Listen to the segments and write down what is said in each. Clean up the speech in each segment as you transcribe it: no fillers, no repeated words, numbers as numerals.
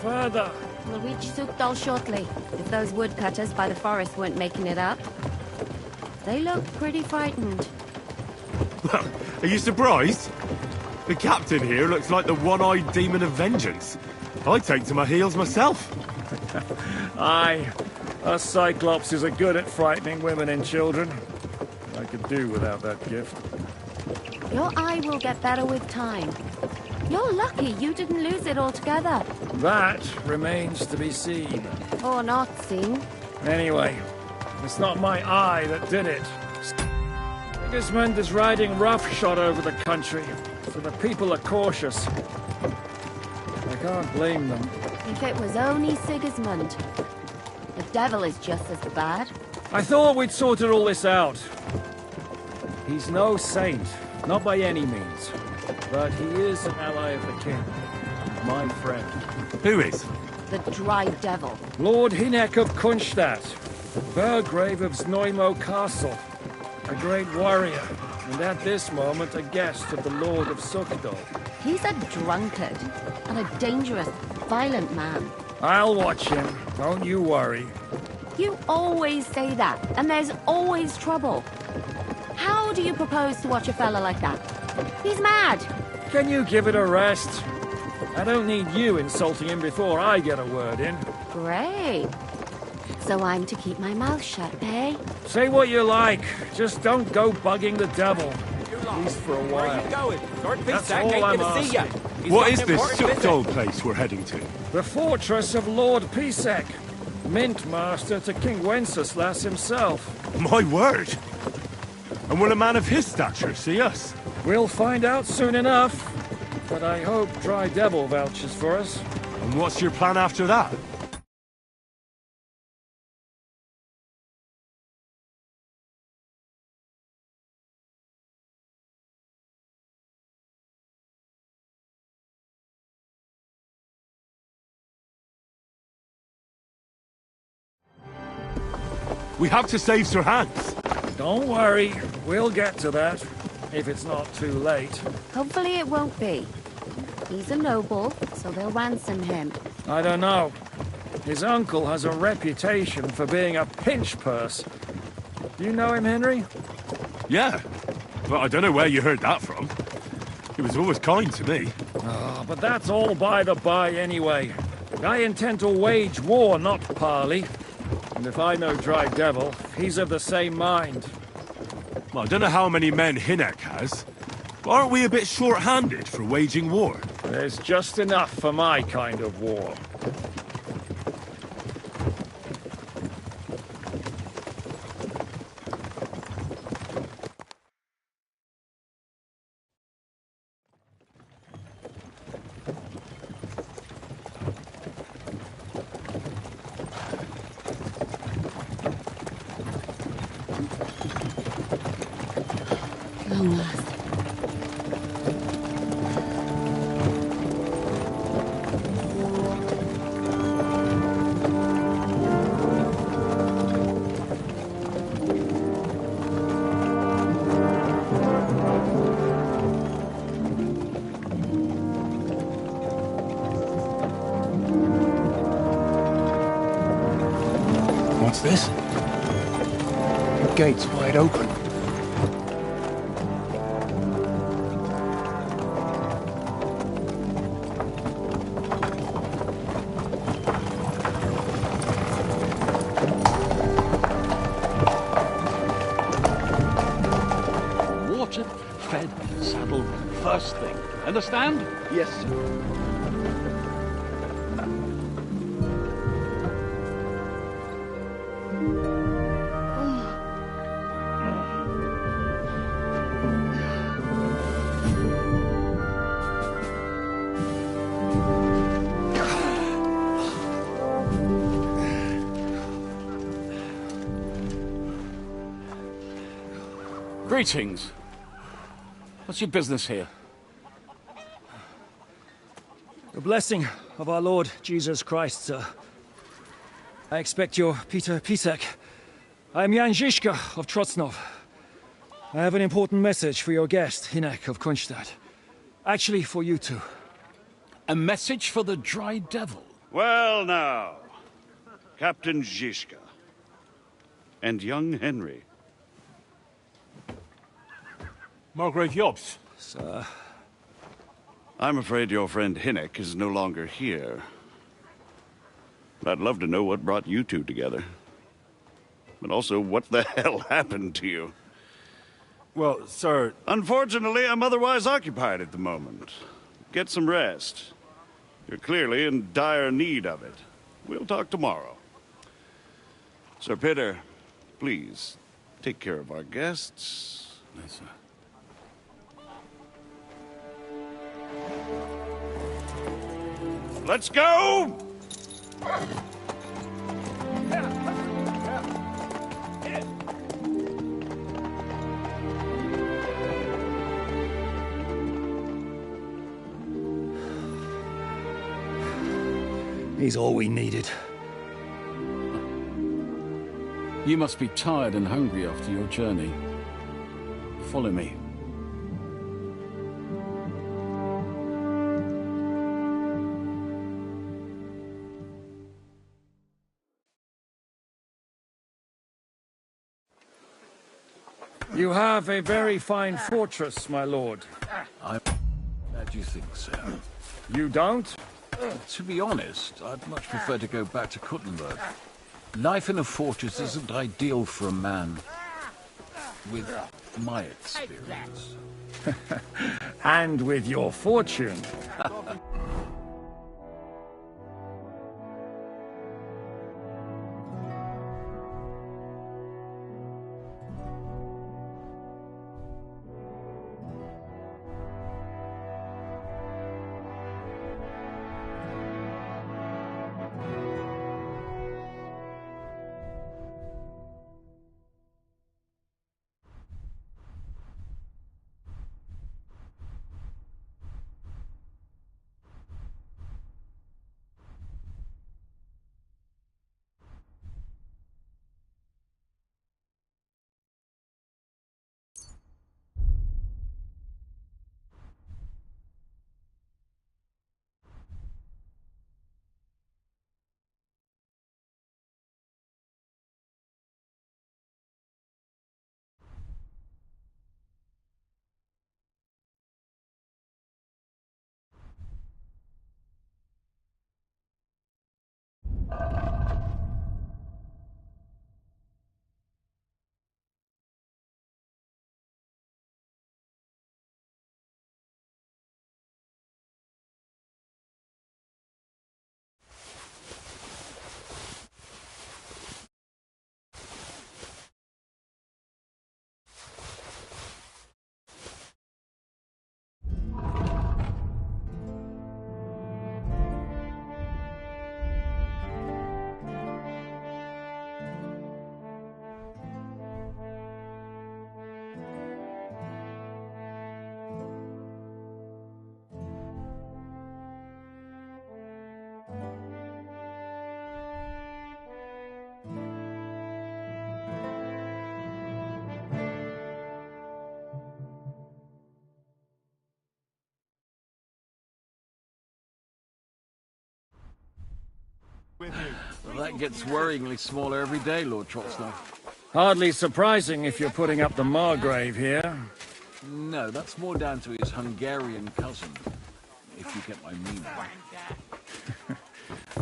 further. We'll reach Sukdal shortly, if those woodcutters by the forest weren't making it up. They look pretty frightened. Well, are you surprised? The captain here looks like the one-eyed demon of vengeance. I'd take to my heels myself. Aye, us Cyclopses are good at frightening women and children. I could do without that gift. Your eye will get better with time. You're lucky you didn't lose it altogether. That remains to be seen. Or not seen. Anyway, it's not my eye that did it. Sigismund is riding roughshod over the country, so the people are cautious. I can't blame them. If it was only Sigismund. The devil is just as bad. I thought we'd sorted all this out. He's no saint, not by any means. But he is an ally of the king. My friend. Who is? The dry devil. Lord Hinek of Kunstadt, Burgrave of Znojmo Castle, a great warrior, and at this moment a guest of the Lord of Sukdal. He's a drunkard, and a dangerous, violent man. I'll watch him, don't you worry. You always say that, and there's always trouble. How do you propose to watch a fella like that? He's mad. Can you give it a rest? I don't need you insulting him before I get a word in. Great. So I'm to keep my mouth shut, eh? Say what you like, just don't go bugging the devil. At least for a while. Where are you going? Lord That's Pisak all ain't I'm gonna see ya. asking. He's What got is an this important business. Sukdal place we're heading to? The fortress of Lord Pisek, mint master to King Wenceslas himself. My word! And will a man of his stature see us? We'll find out soon enough, but I hope Dry Devil vouches for us. And what's your plan after that? We have to save Sir Hans. Don't worry, we'll get to that, if it's not too late. Hopefully it won't be. He's a noble, so they'll ransom him. I don't know. His uncle has a reputation for being a pinch purse. Do you know him, Henry? Yeah, but I don't know where you heard that from. He was always kind to me. Oh, but that's all by the by anyway. I intend to wage war, not parley. And if I know Dry Devil, he's of the same mind. Well, I don't know how many men Hinek has, but aren't we a bit short-handed for waging war? There's just enough for my kind of war. Long last. What's this? The gate's wide open. Water, fed, saddled, first thing. Understand? Yes, sir. Greetings. What's your business here? The blessing of our Lord Jesus Christ, sir. I expect you're Peter Pisek. I am Jan Žižka of Trocnov. I have an important message for your guest, Hinek of Kunstadt. Actually, for you two. A message for the Dry Devil? Well now, Captain Zizka. And young Henry. Margrave Jobst. Sir. I'm afraid your friend Hinnek is no longer here. I'd love to know what brought you two together. But also, what the hell happened to you? Well, sir... Unfortunately, I'm otherwise occupied at the moment. Get some rest. You're clearly in dire need of it. We'll talk tomorrow. Sir Peter, please, take care of our guests. Yes, sir. Let's go! He's all we needed. You must be tired and hungry after your journey. Follow me. You have a very fine fortress, my lord. I'm glad you think so. You don't? To be honest, I'd much prefer to go back to Kuttenberg. Life in a fortress isn't ideal for a man with my experience. And with your fortune. Well, that gets worryingly smaller every day, Lord Trotsnov. Hardly surprising if you're putting up the Margrave here. No, that's more down to his Hungarian cousin, if you get my meaning.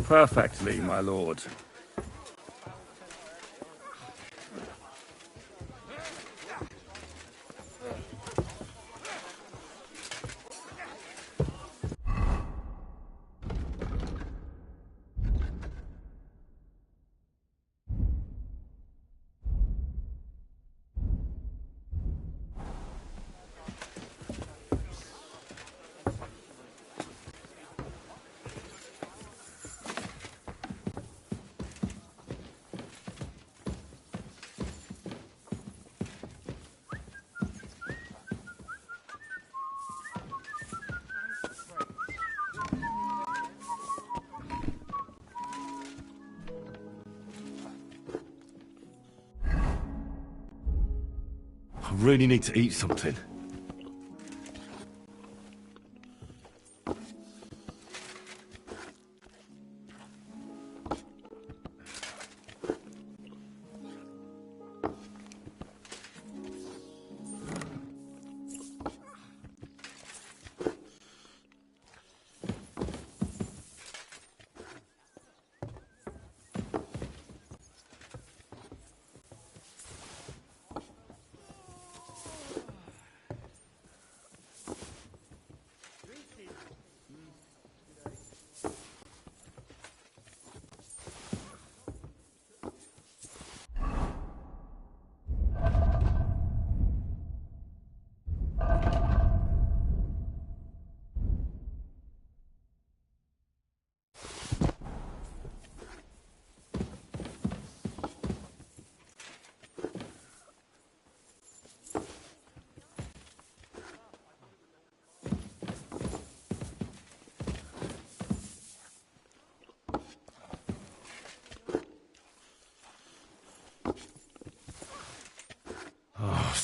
Perfectly, my lord. I really need to eat something.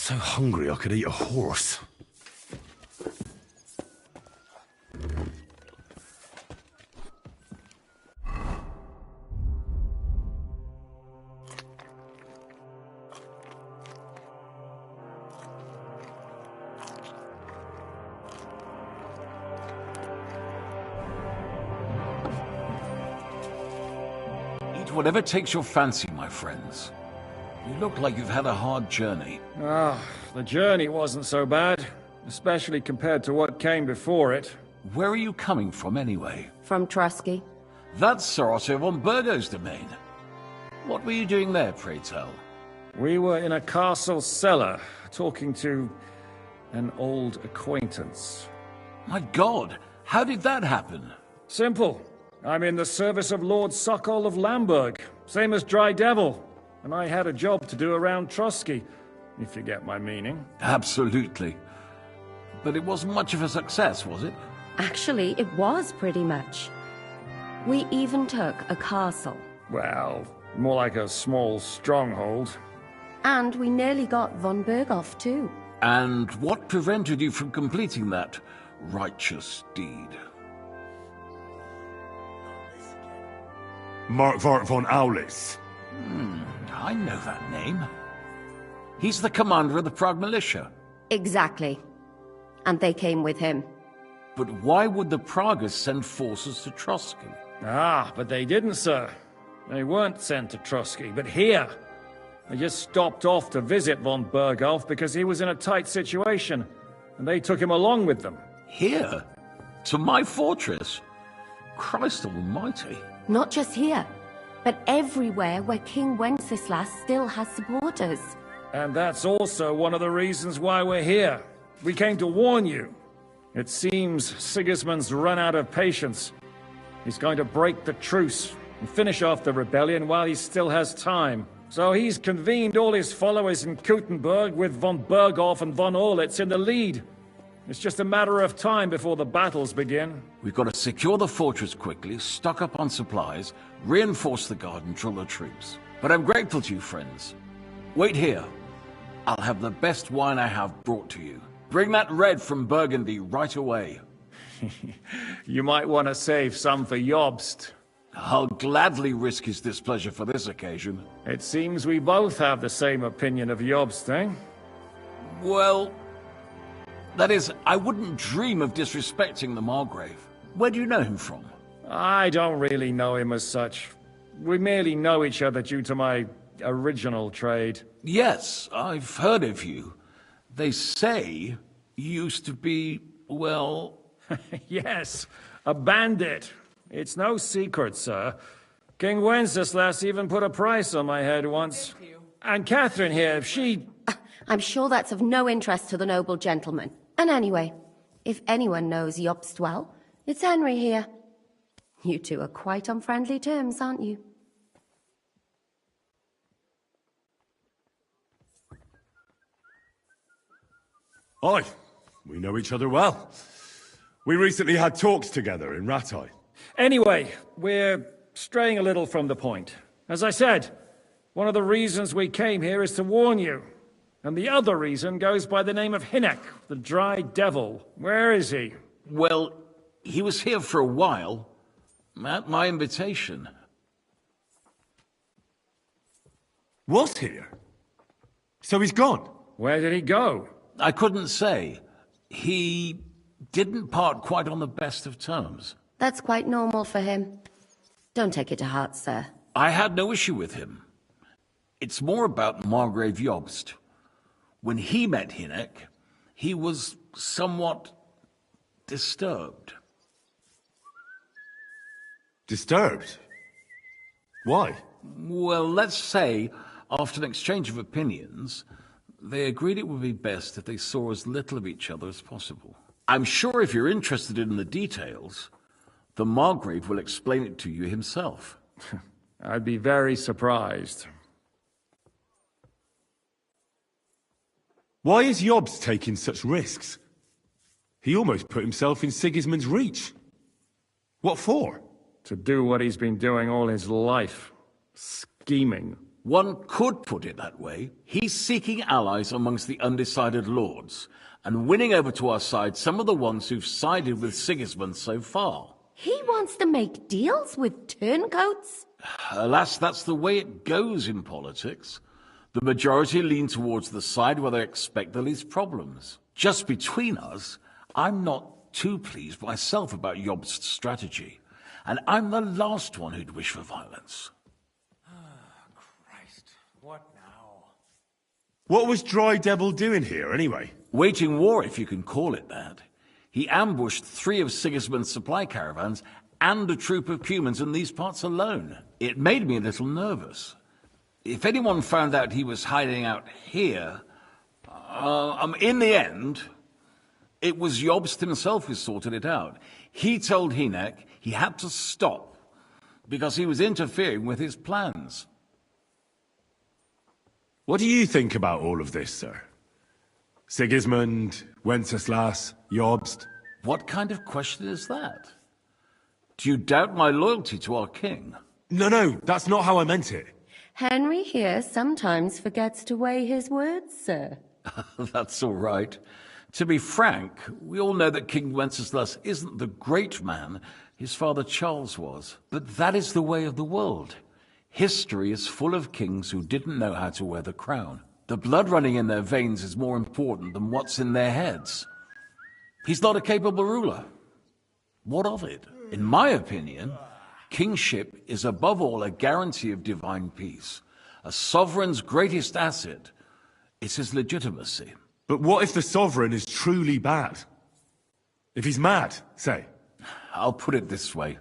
So hungry I could eat a horse. Eat whatever takes your fancy, my friends. You look like you've had a hard journey. Ah, the journey wasn't so bad, especially compared to what came before it. Where are you coming from, anyway? From Trusky. That's Sir Otto von Burgo's domain. What were you doing there, pray tell? We were in a castle cellar, talking to an old acquaintance. My God, how did that happen? Simple. I'm in the service of Lord Sokol of Lamberg, same as Dry Devil. And I had a job to do around Trusky, if you get my meaning. Absolutely. But it wasn't much of a success, was it? Actually, it was pretty much. We even took a castle. Well, more like a small stronghold. And we nearly got von Berghoff, too. And what prevented you from completing that righteous deed? Markvart von Aulis. I know that name. He's the commander of the Prague militia. Exactly. And they came with him. But why would the Praguers send forces to Trusky? Ah, but they didn't, sir. They weren't sent to Trusky, but here. They just stopped off to visit von Berghoff because he was in a tight situation, and they took him along with them. Here? To my fortress? Christ almighty. Not just here, but everywhere where King Wenceslas still has supporters. And that's also one of the reasons why we're here. We came to warn you. It seems Sigismund's run out of patience. He's going to break the truce and finish off the rebellion while he still has time. So he's convened all his followers in Kuttenberg with von Berghoff and von Orlitz in the lead. It's just a matter of time before the battles begin. We've got to secure the fortress quickly, stock up on supplies, reinforce the guard and drill the troops. But I'm grateful to you, friends. Wait here. I'll have the best wine I have brought to you. Bring that red from Burgundy right away. You might want to save some for Jobst. I'll gladly risk his displeasure for this occasion. It seems we both have the same opinion of Jobst, eh? Well, that is, I wouldn't dream of disrespecting the Margrave. Where do you know him from? I don't really know him as such. We merely know each other due to my original trade. Yes, I've heard of you. They say you used to be, well... Yes, a bandit. It's no secret, sir. King Wenceslas even put a price on my head once. And Catherine here, she... I'm sure that's of no interest to the noble gentleman. And anyway, if anyone knows Jobst well, it's Henry here. You two are quite on friendly terms, aren't you? Aye, we know each other well. We recently had talks together in Rattay. Anyway, we're straying a little from the point. As I said, one of the reasons we came here is to warn you. And the other reason goes by the name of Hinnek, the Dry Devil. Where is he? Well, he was here for a while, at my invitation. Was here? So he's gone? Where did he go? I couldn't say. He didn't part quite on the best of terms. That's quite normal for him. Don't take it to heart, sir. I had no issue with him. It's more about Margrave Jobst. When he met Hinnek, he was somewhat disturbed. Disturbed? Why? Well, let's say, after an exchange of opinions, they agreed it would be best if they saw as little of each other as possible. I'm sure if you're interested in the details, the Margrave will explain it to you himself. I'd be very surprised. Why is Jobst taking such risks? He almost put himself in Sigismund's reach. What for? To do what he's been doing all his life. Scheming. One could put it that way. He's seeking allies amongst the undecided lords, and winning over to our side some of the ones who've sided with Sigismund so far. He wants to make deals with turncoats? Alas, that's the way it goes in politics. The majority lean towards the side where they expect the least problems. Just between us, I'm not too pleased myself about Jobst's strategy, and I'm the last one who'd wish for violence. Christ, what now? What was Dry Devil doing here, anyway? Waging war, if you can call it that. He ambushed 3 of Sigismund's supply caravans and a troop of humans in these parts alone. It made me a little nervous. If anyone found out he was hiding out here, in the end, it was Jobst himself who sorted it out. He told Hynek he had to stop because he was interfering with his plans. What do you think about all of this, sir? Sigismund, Wenceslas, Jobst? What kind of question is that? Do you doubt my loyalty to our king? No, that's not how I meant it. Henry here sometimes forgets to weigh his words, sir. That's all right. To be frank, we all know that King Wenceslas isn't the great man his father Charles was. But that is the way of the world. History is full of kings who didn't know how to wear the crown. The blood running in their veins is more important than what's in their heads. He's not a capable ruler. What of it? In my opinion, kingship is above all a guarantee of divine peace. A sovereign's greatest asset is his legitimacy. But what if the sovereign is truly bad? If he's mad, say? I'll put it this way.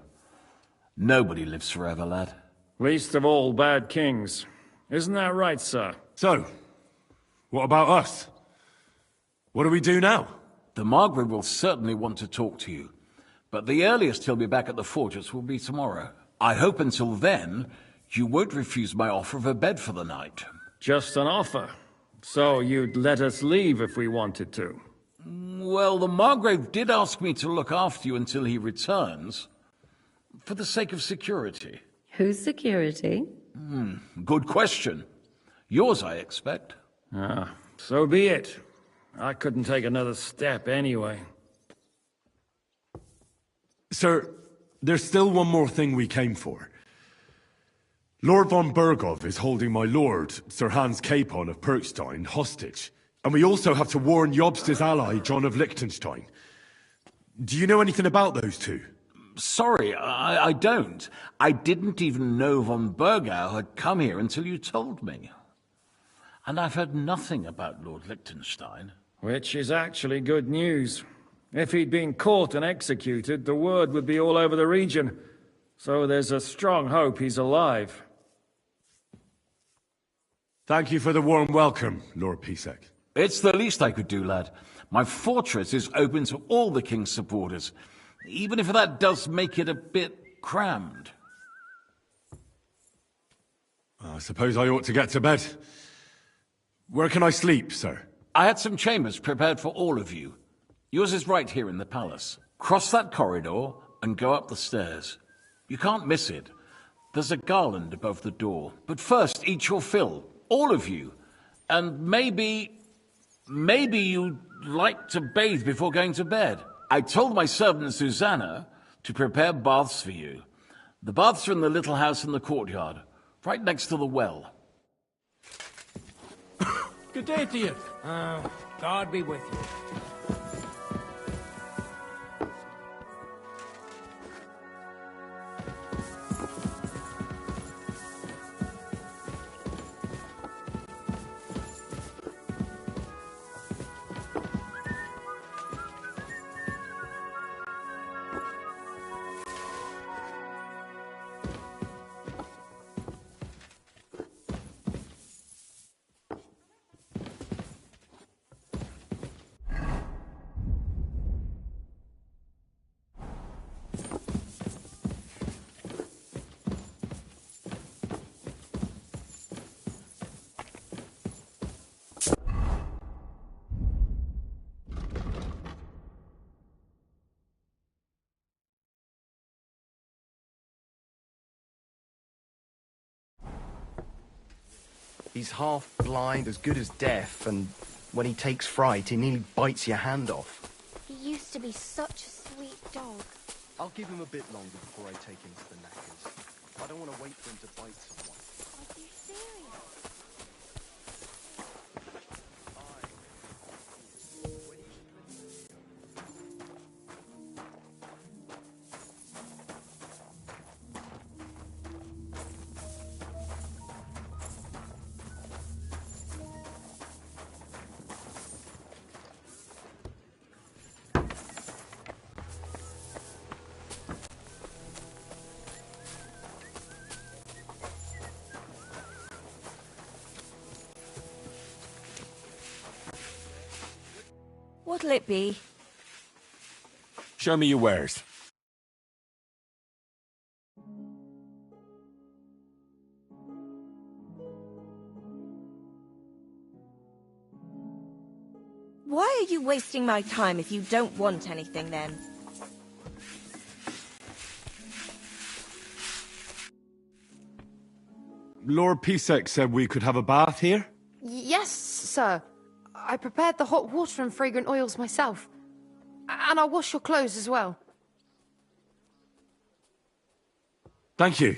Nobody lives forever, lad. Least of all bad kings. Isn't that right, sir? So, what about us? What do we do now? The Margrave will certainly want to talk to you, but the earliest he'll be back at the fortress will be tomorrow. I hope until then, you won't refuse my offer of a bed for the night. Just an offer. So you'd let us leave if we wanted to? Well, the Margrave did ask me to look after you until he returns, for the sake of security. Whose security? Good question. Yours, I expect. So be it. I couldn't take another step anyway. Sir, there's still one more thing we came for. Lord von Bergov is holding my lord, Sir Hans Capon of Perkstein, hostage. And we also have to warn Jobst's ally, John of Liechtenstein. Do you know anything about those two? Sorry, I don't. I didn't even know von Bergau had come here until you told me. And I've heard nothing about Lord Liechtenstein. Which is actually good news. If he'd been caught and executed, the word would be all over the region. So there's a strong hope he's alive. Thank you for the warm welcome, Lord Pisek. It's the least I could do, lad. My fortress is open to all the king's supporters, even if that does make it a bit crammed. I suppose I ought to get to bed. Where can I sleep, sir? I had some chambers prepared for all of you. Yours is right here in the palace. Cross that corridor and go up the stairs. You can't miss it. There's a garland above the door. But first, eat your fill. All of you. And maybe you'd like to bathe before going to bed. I told my servant Susanna to prepare baths for you. The baths are in the little house in the courtyard, right next to the well. Good day to you. God be with you. He's half blind, as good as deaf, and when he takes fright, he nearly bites your hand off. He used to be such a sweet dog. I'll give him a bit longer before I take him to the knackers. I don't want to wait for him to bite someone. Are you serious? What'll it be? Show me your wares. Why are you wasting my time if you don't want anything, then? Lord Pisek said we could have a bath here? Yes, sir. I prepared the hot water and fragrant oils myself. And I'll wash your clothes as well. Thank you.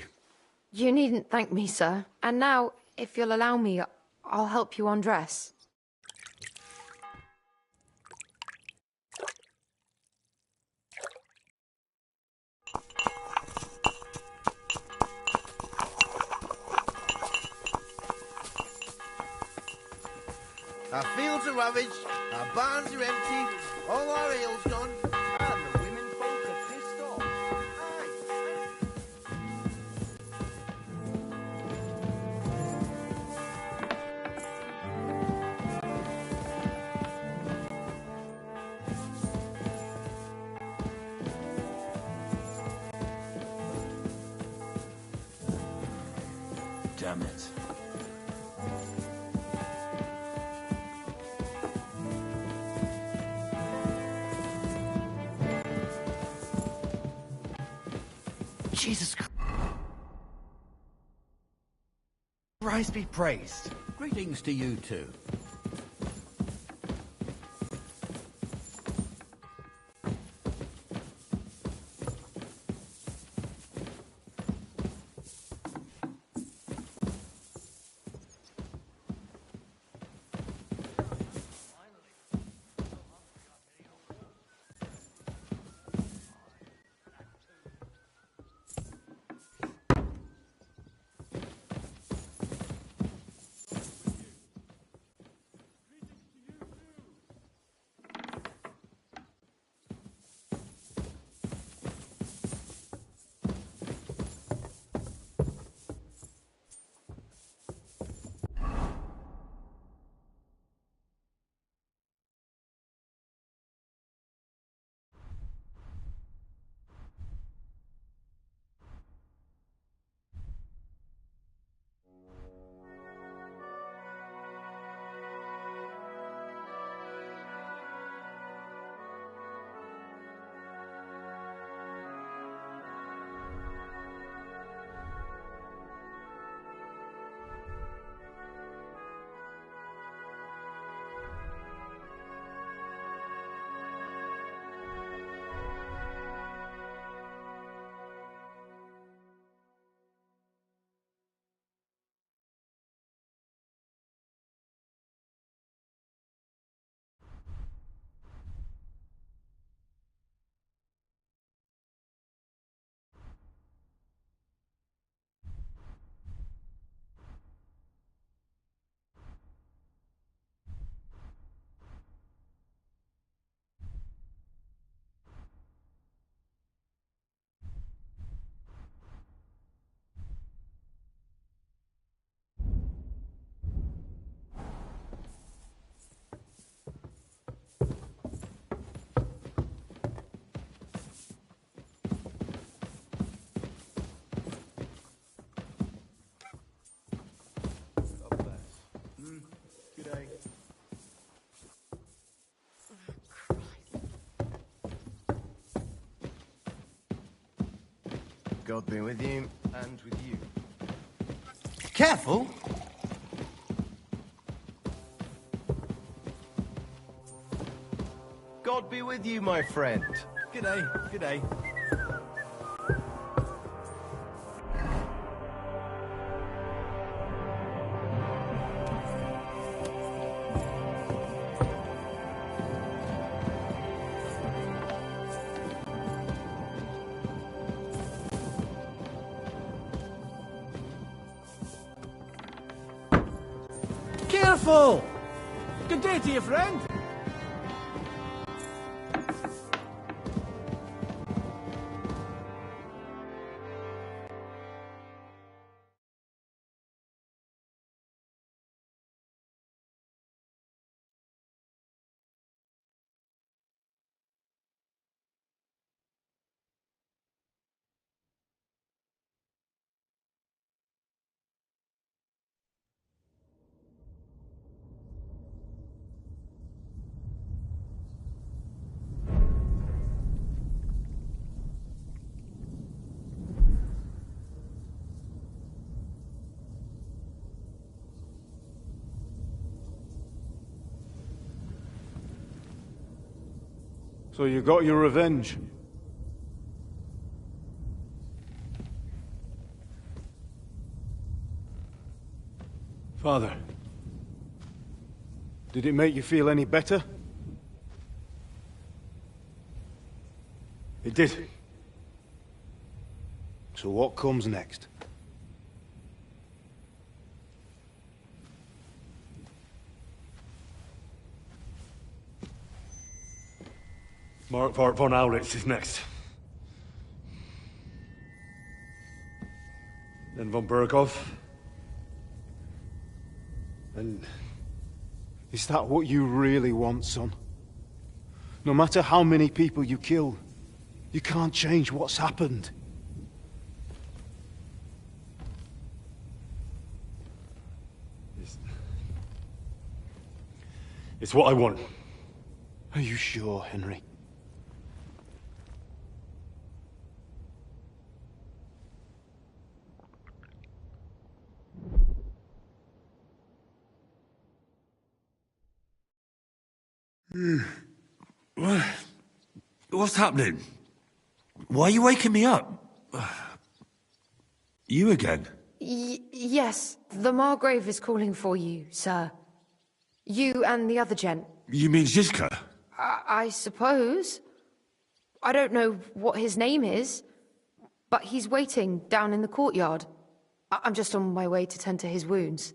You needn't thank me, sir. And now, if you'll allow me, I'll help you undress. Our fields are ravaged, our barns are empty, all our ale's gone, and the women folk are pissed off. Damn it. Jesus Christ be praised. Greetings to you too. God be with you, and with you. Careful! God be with you, my friend. G'day, g'day. Careful! Good day to you, friend. So you got your revenge? Father, did it make you feel any better? It did. So what comes next? Mark von Aulitz is next. Then von Burgov. And is that what you really want, son? No matter how many people you kill, you can't change what's happened. It's what I want. Are you sure, Henry? What's happening? Why are you waking me up? You again? Yes, the Margrave is calling for you, sir. You and the other gent. You mean Zizka? I suppose. I don't know what his name is, but he's waiting down in the courtyard. I'm just on my way to tend to his wounds.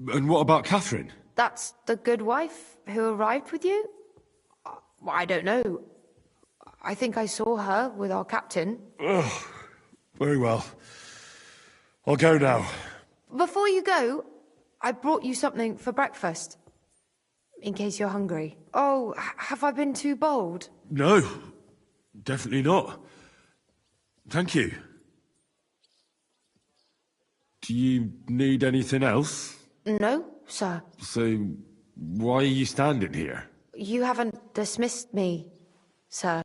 And what about Catherine? That's the good wife who arrived with you? I don't know. I think I saw her with our captain. Oh, very well. I'll go now. Before you go, I brought you something for breakfast. In case you're hungry. Oh, have I been too bold? No, definitely not. Thank you. Do you need anything else? No, sir. So, why are you standing here? You haven't dismissed me, sir.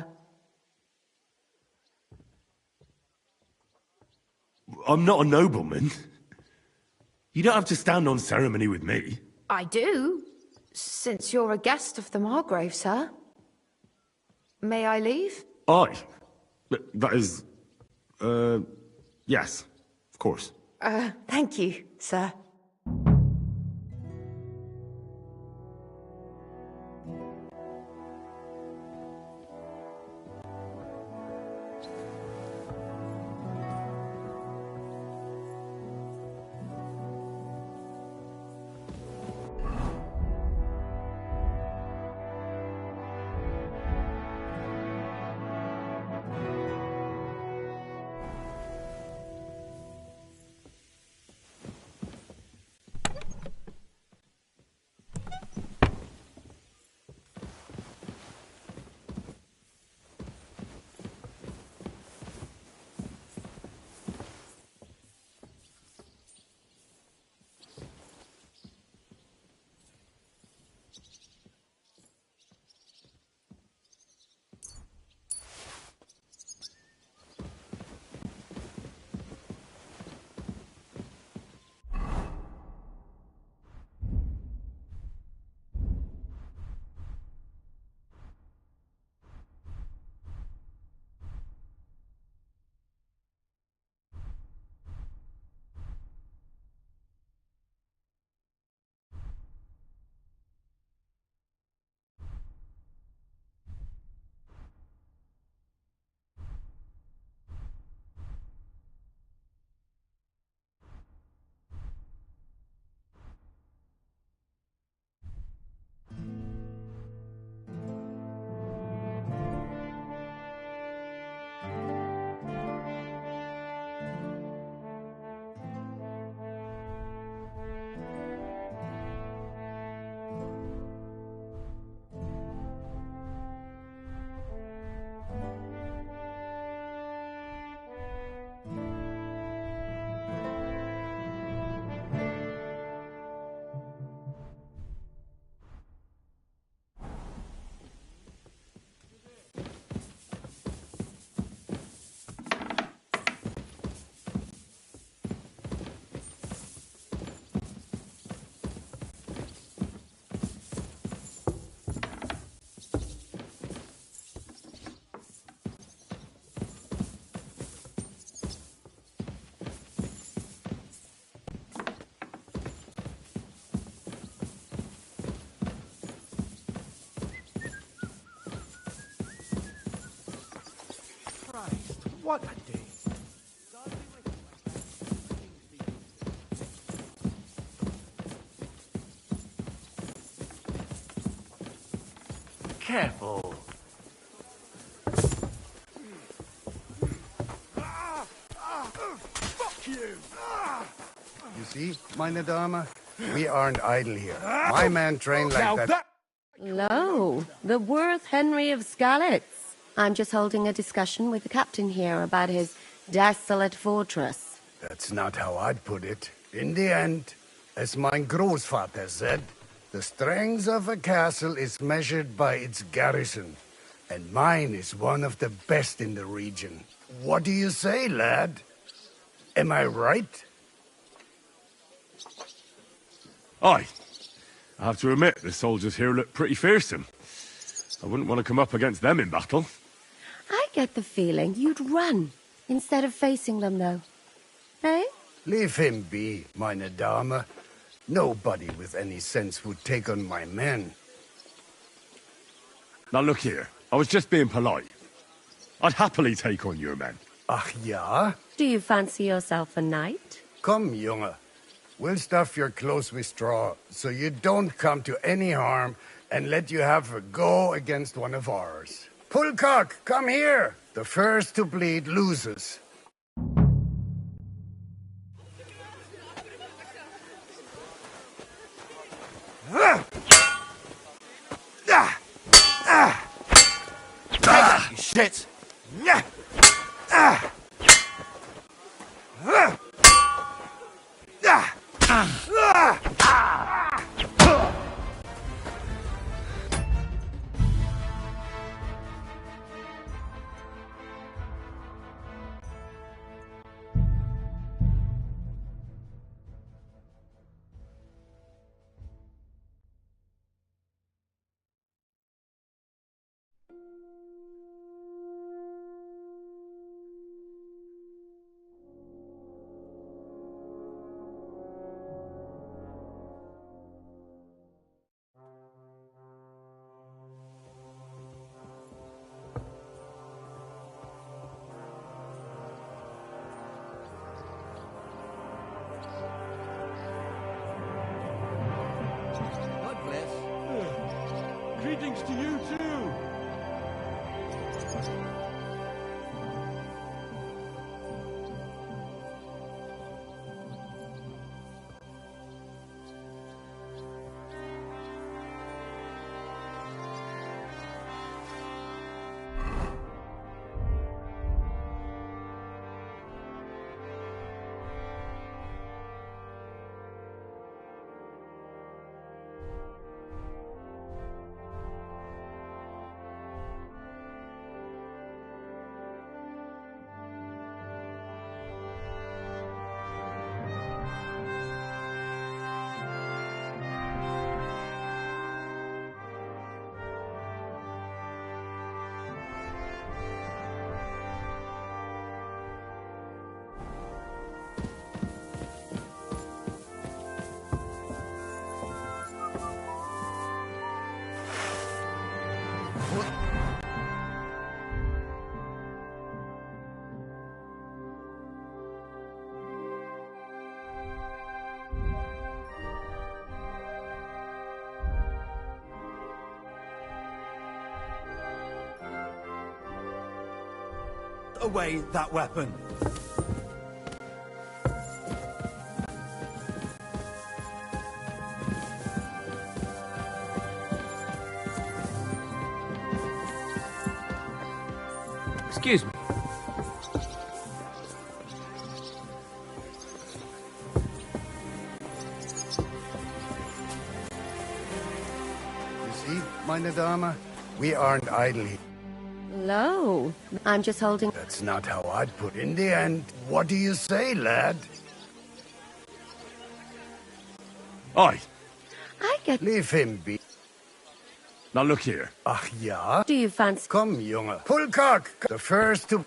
I'm not a nobleman. You don't have to stand on ceremony with me. I do, since you're a guest of the Margrave, sir. May I leave? That is... yes, of course. Thank you, sir. What? Careful. Fuck you! You see, meine Dame, we aren't idle here. My man trained like that. Lo, the worth Henry of Skalitz. I'm just holding a discussion with the captain here about his desolate fortress. That's not how I'd put it. In the end, as mein Großvater said, the strength of a castle is measured by its garrison, and mine is one of the best in the region. What do you say, lad? Am I right? Aye. I have to admit, the soldiers here look pretty fearsome. I wouldn't want to come up against them in battle. I get the feeling you'd run instead of facing them, though. Eh? Leave him be, meine Dame. Nobody with any sense would take on my men. Now look here, I was just being polite. I'd happily take on your men. Ach ja? Do you fancy yourself a knight? Come, Junge. We'll stuff your clothes with straw, so you don't come to any harm, and let you have a go against one of ours. Pullcock, come here! The first to bleed loses. Shit! Greetings to you too. Away that weapon. Excuse me. You see, meine Dame, we aren't idle here. Lo, I'm just holding... That's not how I'd put it. In the end, what do you say, lad? Aye. I get... Leave him be. Now look here. Ach ja? Do you fancy... Come, Junge. Pullcock, the first to...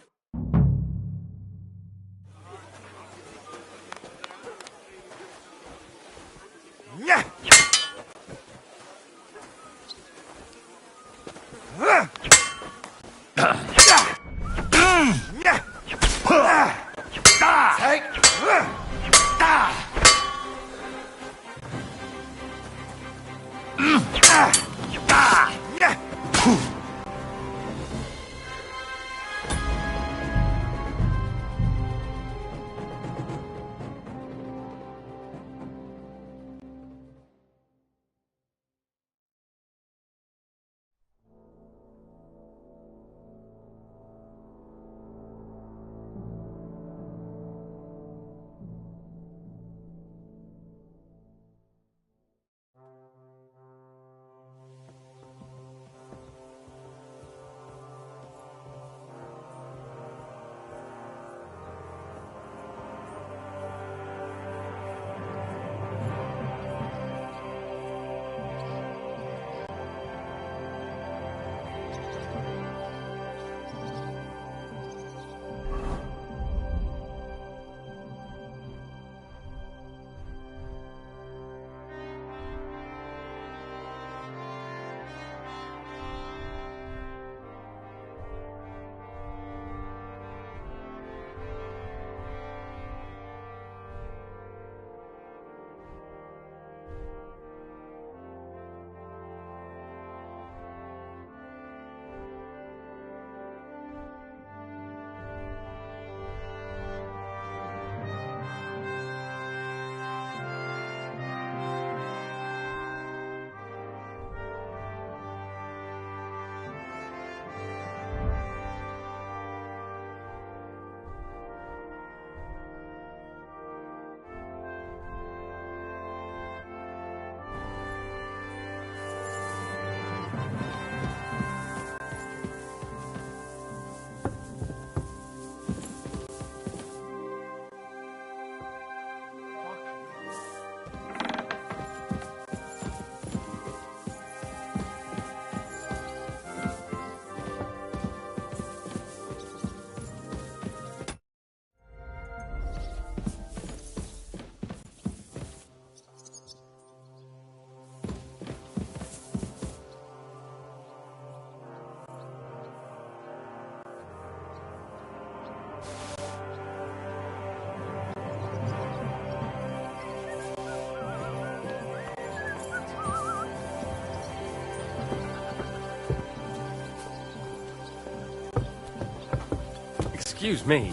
Excuse me.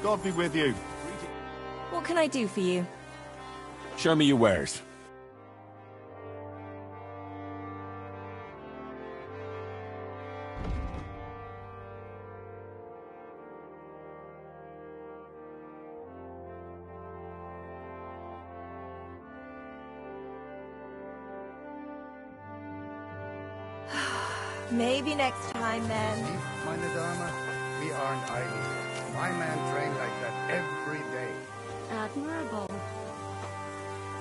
God be with you. What can I do for you? Show me your wares. Maybe next time, then. Meine Dame, we aren't idle. My man trained like that every day. Admirable.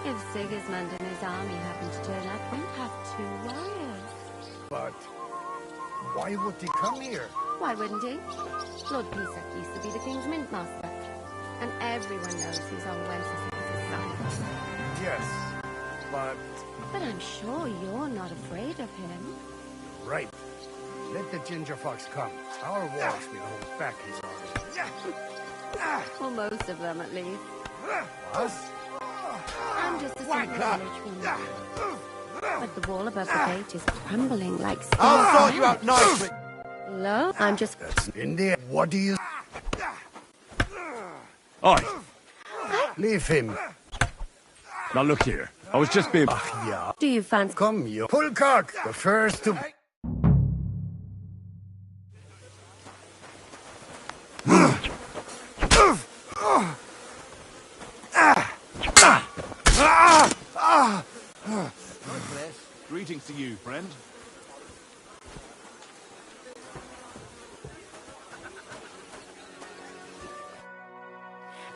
If Sigismund and his army happened to turn up, we'd have 2 warriors. But why would he come here? Why wouldn't he? Lord Pisak used to be the king's mint master. And everyone knows he's on Wenceslas's side. Yes, but... But I'm sure you're not afraid of him. Right. Let the ginger fox come. Our walls will hold back his army. Well, most of them, at least. What? I'm just a simple village woman. But the wall above the gate is crumbling like stone. I'll sort you out nicely. Hello? I'm just... That's in there. What do you... Oi! Leave him. Now look here. I was just being... Yeah. Do you fancy... Come, you Pulcock, the first to... Greetings to you, friend.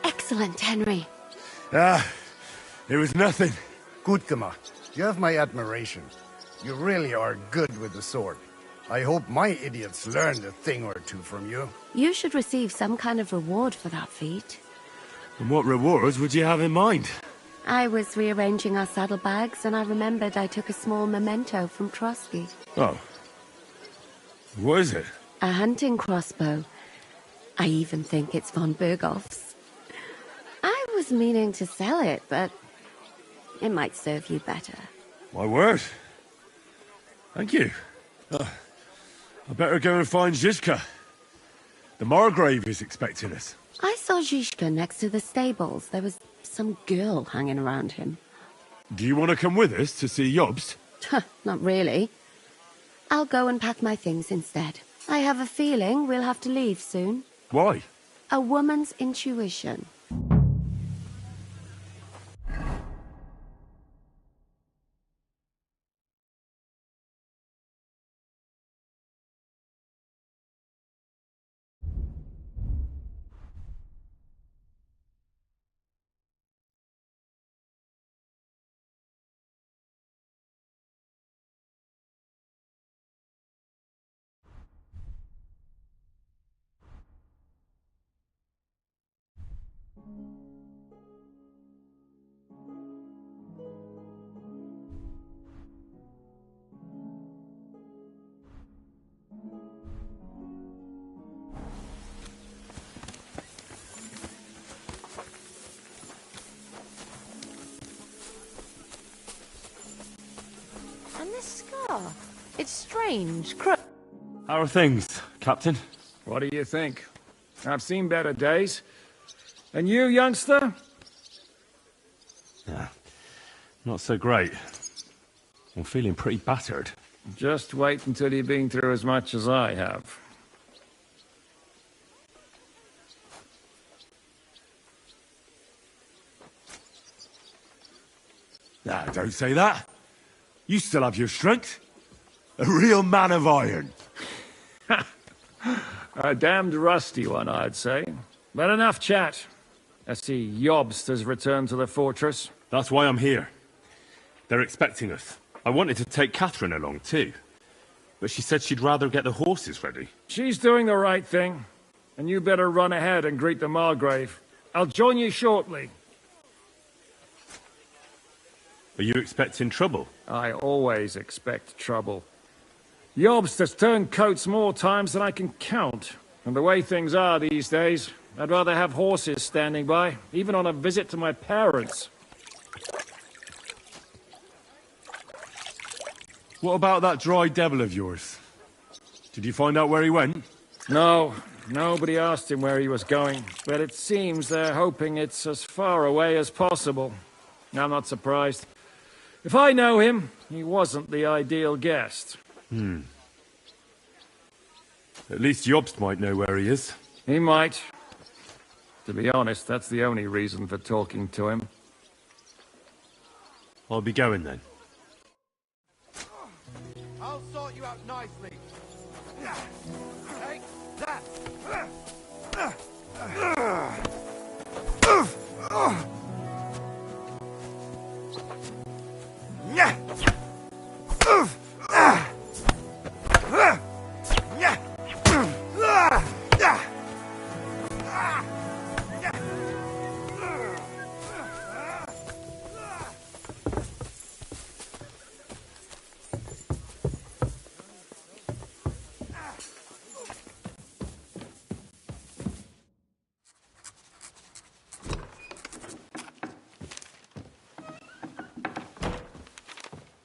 Excellent, Henry. It was nothing. Good, Gama. You have my admiration. You really are good with the sword. I hope my idiots learned a thing or two from you. You should receive some kind of reward for that feat. And what rewards would you have in mind? I was rearranging our saddlebags, and I remembered I took a small memento from Trotsky. Oh. What is it? A hunting crossbow. I even think it's von Berghoff's. I was meaning to sell it, but It might serve you better. My word. Thank you. I better go and find Zizka. The Margrave is expecting us. I saw Zizka next to the stables. There was some girl hanging around him. Do you want to come with us to see Jobst? Not really. I'll go and pack my things instead. I have a feeling we'll have to leave soon. Why? A woman's intuition. And this scar. It's strange. How are things, Captain? What do you think? I've seen better days. And you, youngster? Yeah, not so great. I'm feeling pretty battered. Just wait until you've been through as much as I have. Nah, don't say that. You still have your strength. A real man of iron. A damned rusty one, I'd say. But enough chat. I see Jobst has returned to the fortress. That's why I'm here. They're expecting us. I wanted to take Catherine along too, but she said she'd rather get the horses ready. She's doing the right thing, and you better run ahead and greet the Margrave. I'll join you shortly. Are you expecting trouble? I always expect trouble. Jobst has turned coats more times than I can count. And the way things are these days, I'd rather have horses standing by, even on a visit to my parents. What about that dry devil of yours? Did you find out where he went? No, nobody asked him where he was going, but it seems they're hoping it's as far away as possible. I'm not surprised. If I know him, he wasn't the ideal guest. At least Jobst might know where he is. He might. To be honest, that's the only reason for talking to him. I'll be going then. I'll sort you out nicely. Take that.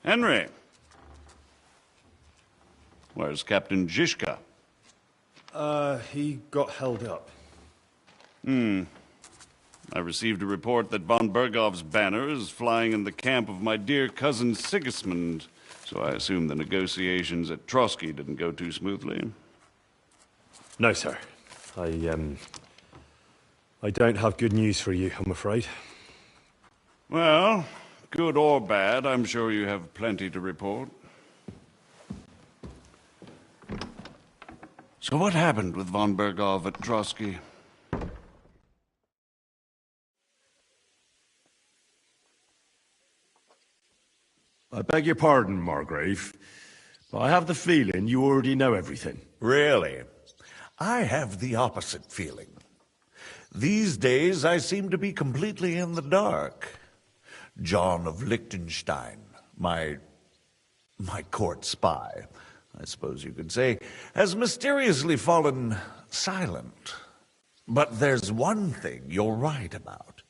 Henry. Where's Captain Zizka? He got held up. I received a report that von Bergov's banner is flying in the camp of my dear cousin Sigismund, so I assume the negotiations at Trotsky didn't go too smoothly. No, sir. I don't have good news for you, I'm afraid. Well, good or bad, I'm sure you have plenty to report. So what happened with von Bergov at Trotsky? I beg your pardon, Margrave, but I have the feeling you already know everything. Really? I have the opposite feeling. These days I seem to be completely in the dark. John of Liechtenstein, my court spy, I suppose you could say, has mysteriously fallen silent. But there's one thing you're right about.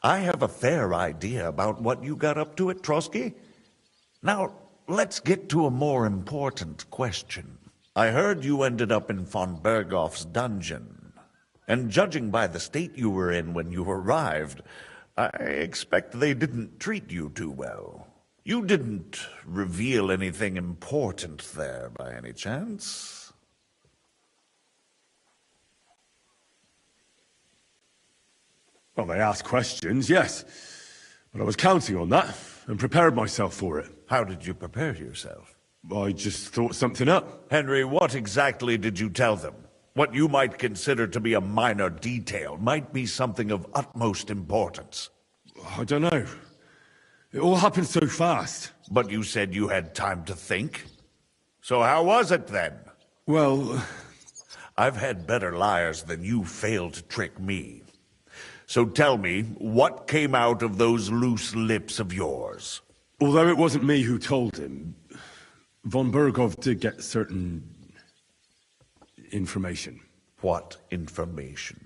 I have a fair idea about what you got up to at Trotsky. Now, let's get to a more important question. I heard you ended up in von Berghoff's dungeon. And judging by the state you were in when you arrived, I expect they didn't treat you too well. You didn't reveal anything important there by any chance? Well, they asked questions, yes. But I was counting on that and prepared myself for it. How did you prepare yourself? I just thought something up. Henry, what exactly did you tell them? What you might consider to be a minor detail might be something of utmost importance. I don't know. It all happened so fast. But you said you had time to think. So how was it then? Well, I've had better liars than you fail to trick me. So tell me, what came out of those loose lips of yours? Although it wasn't me who told him, von Berghoff did get certain information. What information?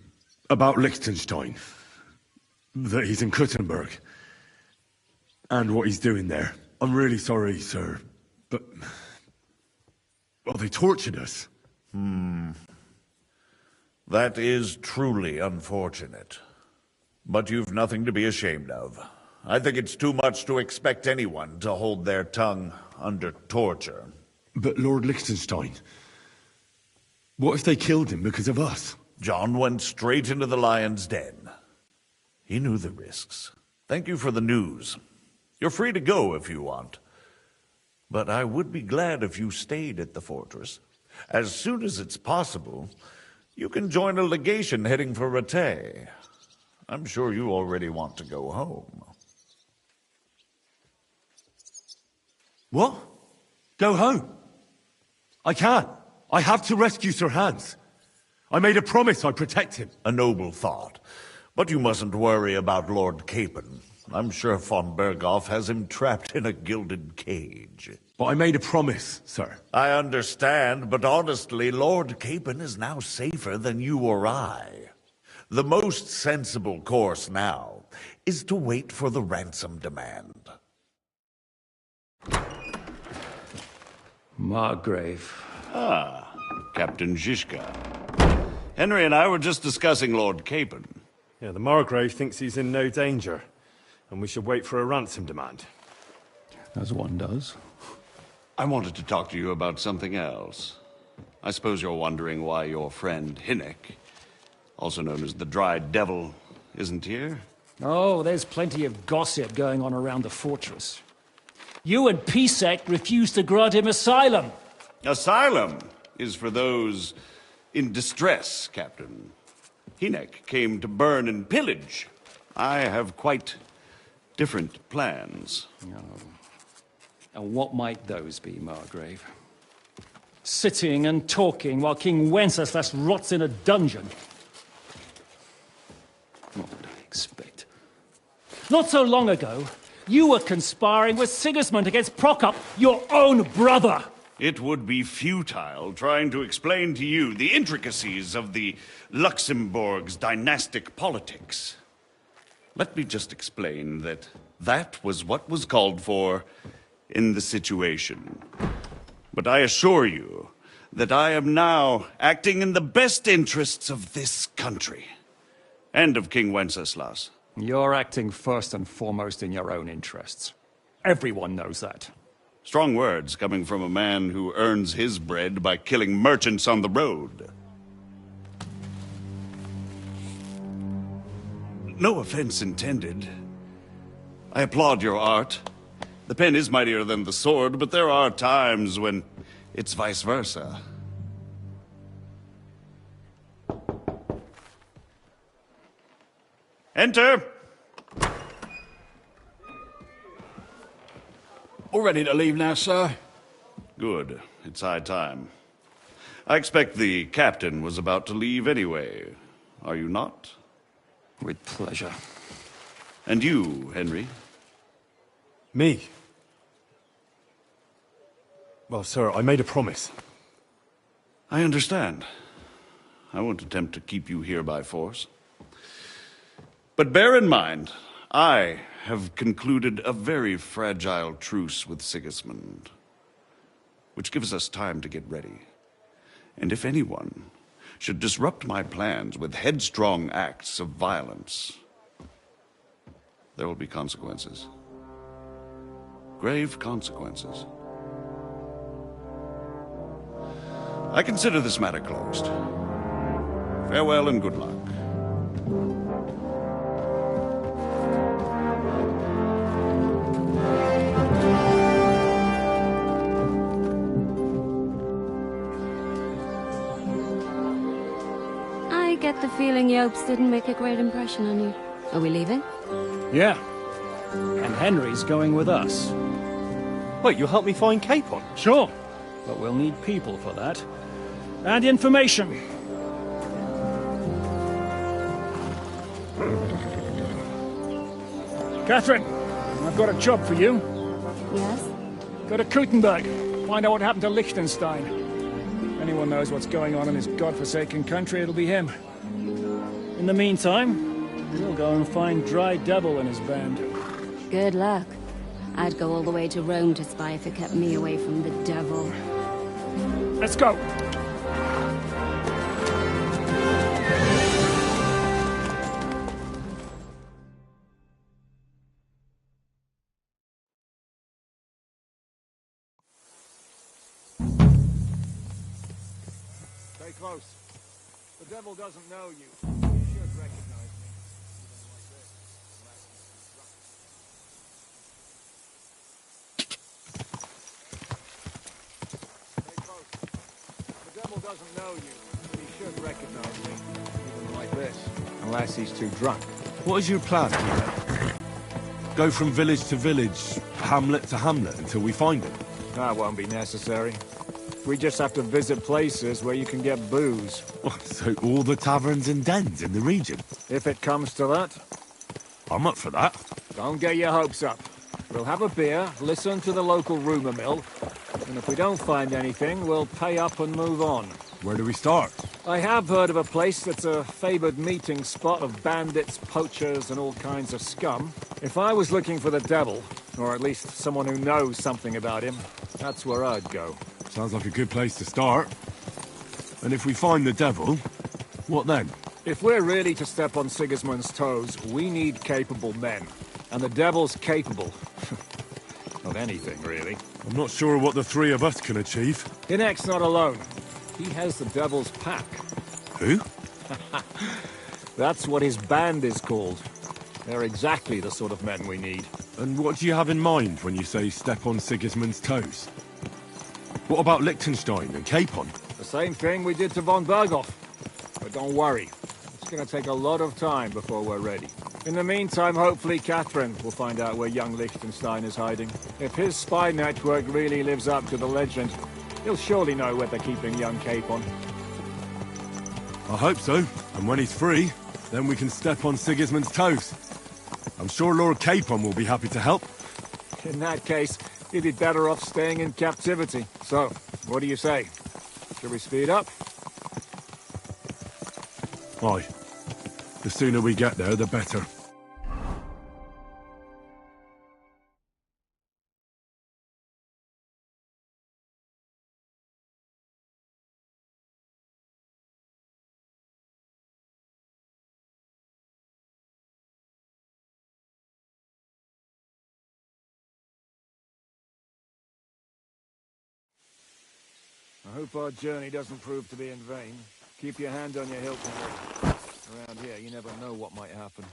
About Liechtenstein. That he's in Kuttenberg. And what he's doing there. I'm really sorry, sir, but... well, they tortured us. That is truly unfortunate. But you've nothing to be ashamed of. I think it's too much to expect anyone to hold their tongue under torture. But Lord Liechtenstein... what if they killed him because of us? John went straight into the lion's den. He knew the risks. Thank you for the news. You're free to go if you want. But I would be glad if you stayed at the fortress. As soon as it's possible, you can join a legation heading for Rattay. I'm sure you already want to go home. What? Go home? I can't. I have to rescue Sir Hans. I made a promise I'd protect him. A noble thought. But you mustn't worry about Lord Capon. I'm sure von Berghoff has him trapped in a gilded cage. But I made a promise, sir. I understand, but honestly, Lord Capon is now safer than you or I. The most sensible course now is to wait for the ransom demand. Margrave. Ah, Captain Zizka. Henry and I were just discussing Lord Capon. Yeah, the Margrave thinks he's in no danger, and we should wait for a ransom demand. As one does. I wanted to talk to you about something else. I suppose you're wondering why your friend Hinnek, also known as the Dried Devil, isn't here? Oh, there's plenty of gossip going on around the fortress. You and Pisek refused to grant him asylum. Asylum is for those in distress, Captain. Hinnek came to burn and pillage. I have quite different plans. Oh. And what might those be, Margrave? Sitting and talking while King Wenceslas rots in a dungeon. What would I expect? Not so long ago, you were conspiring with Sigismund against Prokop, your own brother. It would be futile trying to explain to you the intricacies of the Luxembourg's dynastic politics. Let me just explain that that was what was called for in the situation. But I assure you that I am now acting in the best interests of this country and of King Wenceslas. You're acting first and foremost in your own interests. Everyone knows that. Strong words coming from a man who earns his bread by killing merchants on the road. No offense intended. I applaud your art. The pen is mightier than the sword, but there are times when it's vice versa. Enter! All ready to leave now, sir? Good. It's high time. I expect the captain was about to leave anyway. Are you not? With pleasure. And you, Henry? Me? Well, sir, I made a promise. I understand. I won't attempt to keep you here by force. But bear in mind, I have concluded a very fragile truce with Sigismund, which gives us time to get ready. And if anyone should disrupt my plans with headstrong acts of violence, there will be consequences. Grave consequences. I consider this matter closed. Farewell and good luck. I get the feeling Yopes didn't make a great impression on you. Are we leaving? Yeah. And Henry's going with us. Wait, you'll help me find Capon? Sure. But we'll need people for that. And information. Catherine, I've got a job for you. Yes? Go to Kuttenberg. Find out what happened to Liechtenstein. If anyone knows what's going on in his godforsaken country, it'll be him. In the meantime, we'll go and find Dry Devil and his band. Good luck. I'd go all the way to Rome to spy if it kept me away from the devil. Let's go! Stay close. The devil doesn't know you. He should recognize me. Doesn't know you, but he should recognize me, even like this. Unless he's too drunk. What is your plan? Go from village to village, hamlet to hamlet, until we find him? That won't be necessary. We just have to visit places where you can get booze. So all the taverns and dens in the region? If it comes to that. I'm up for that. Don't get your hopes up. We'll have a beer, listen to the local rumour mill, and if we don't find anything, we'll pay up and move on. Where do we start? I have heard of a place that's a favoured meeting spot of bandits, poachers, and all kinds of scum. If I was looking for the devil, or at least someone who knows something about him, that's where I'd go. Sounds like a good place to start. And if we find the devil, what then? If we're really to step on Sigismund's toes, we need capable men. And the devil's capable. Of anything, really. I'm not sure what the three of us can achieve. Inek's not alone. He has the devil's pack. Who? That's what his band is called. They're exactly the sort of men we need. And what do you have in mind when you say step on Sigismund's toes? What about Liechtenstein and Capon? The same thing we did to von Berghoff. But don't worry. It's going to take a lot of time before we're ready. In the meantime, hopefully Catherine will find out where young Liechtenstein is hiding. If his spy network really lives up to the legend, he'll surely know where they're keeping young Capon. I hope so. And when he's free, then we can step on Sigismund's toes. I'm sure Lord Capon will be happy to help. In that case, he'd be better off staying in captivity. So, what do you say? Should we speed up? Aye. The sooner we get there, the better. I hope our journey doesn't prove to be in vain. Keep your hand on your hilt, Henry. Around here, you never know what might happen.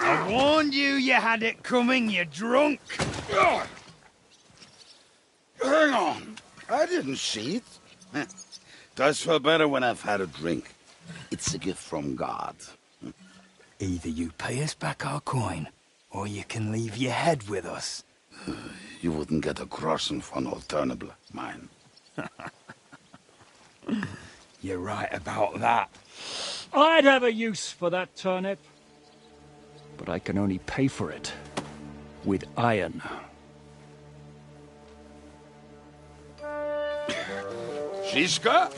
I warned you had it coming, you drunk! Hang on. I didn't see it. Does feel better when I've had a drink. It's a gift from God. Either you pay us back our coin, or you can leave your head with us. You wouldn't get a groschen for no turnable, mine. You're right about that. I'd have a use for that turnip. But I can only pay for it with iron. Shiska?